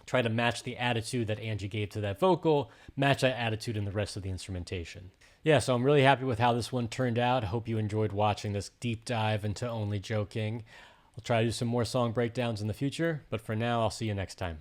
A: try to match the attitude that Angie gave to that vocal, match that attitude in the rest of the instrumentation. Yeah, so I'm really happy with how this one turned out. I hope you enjoyed watching this deep dive into Only Joking. I'll try to do some more song breakdowns in the future, but for now, I'll see you next time.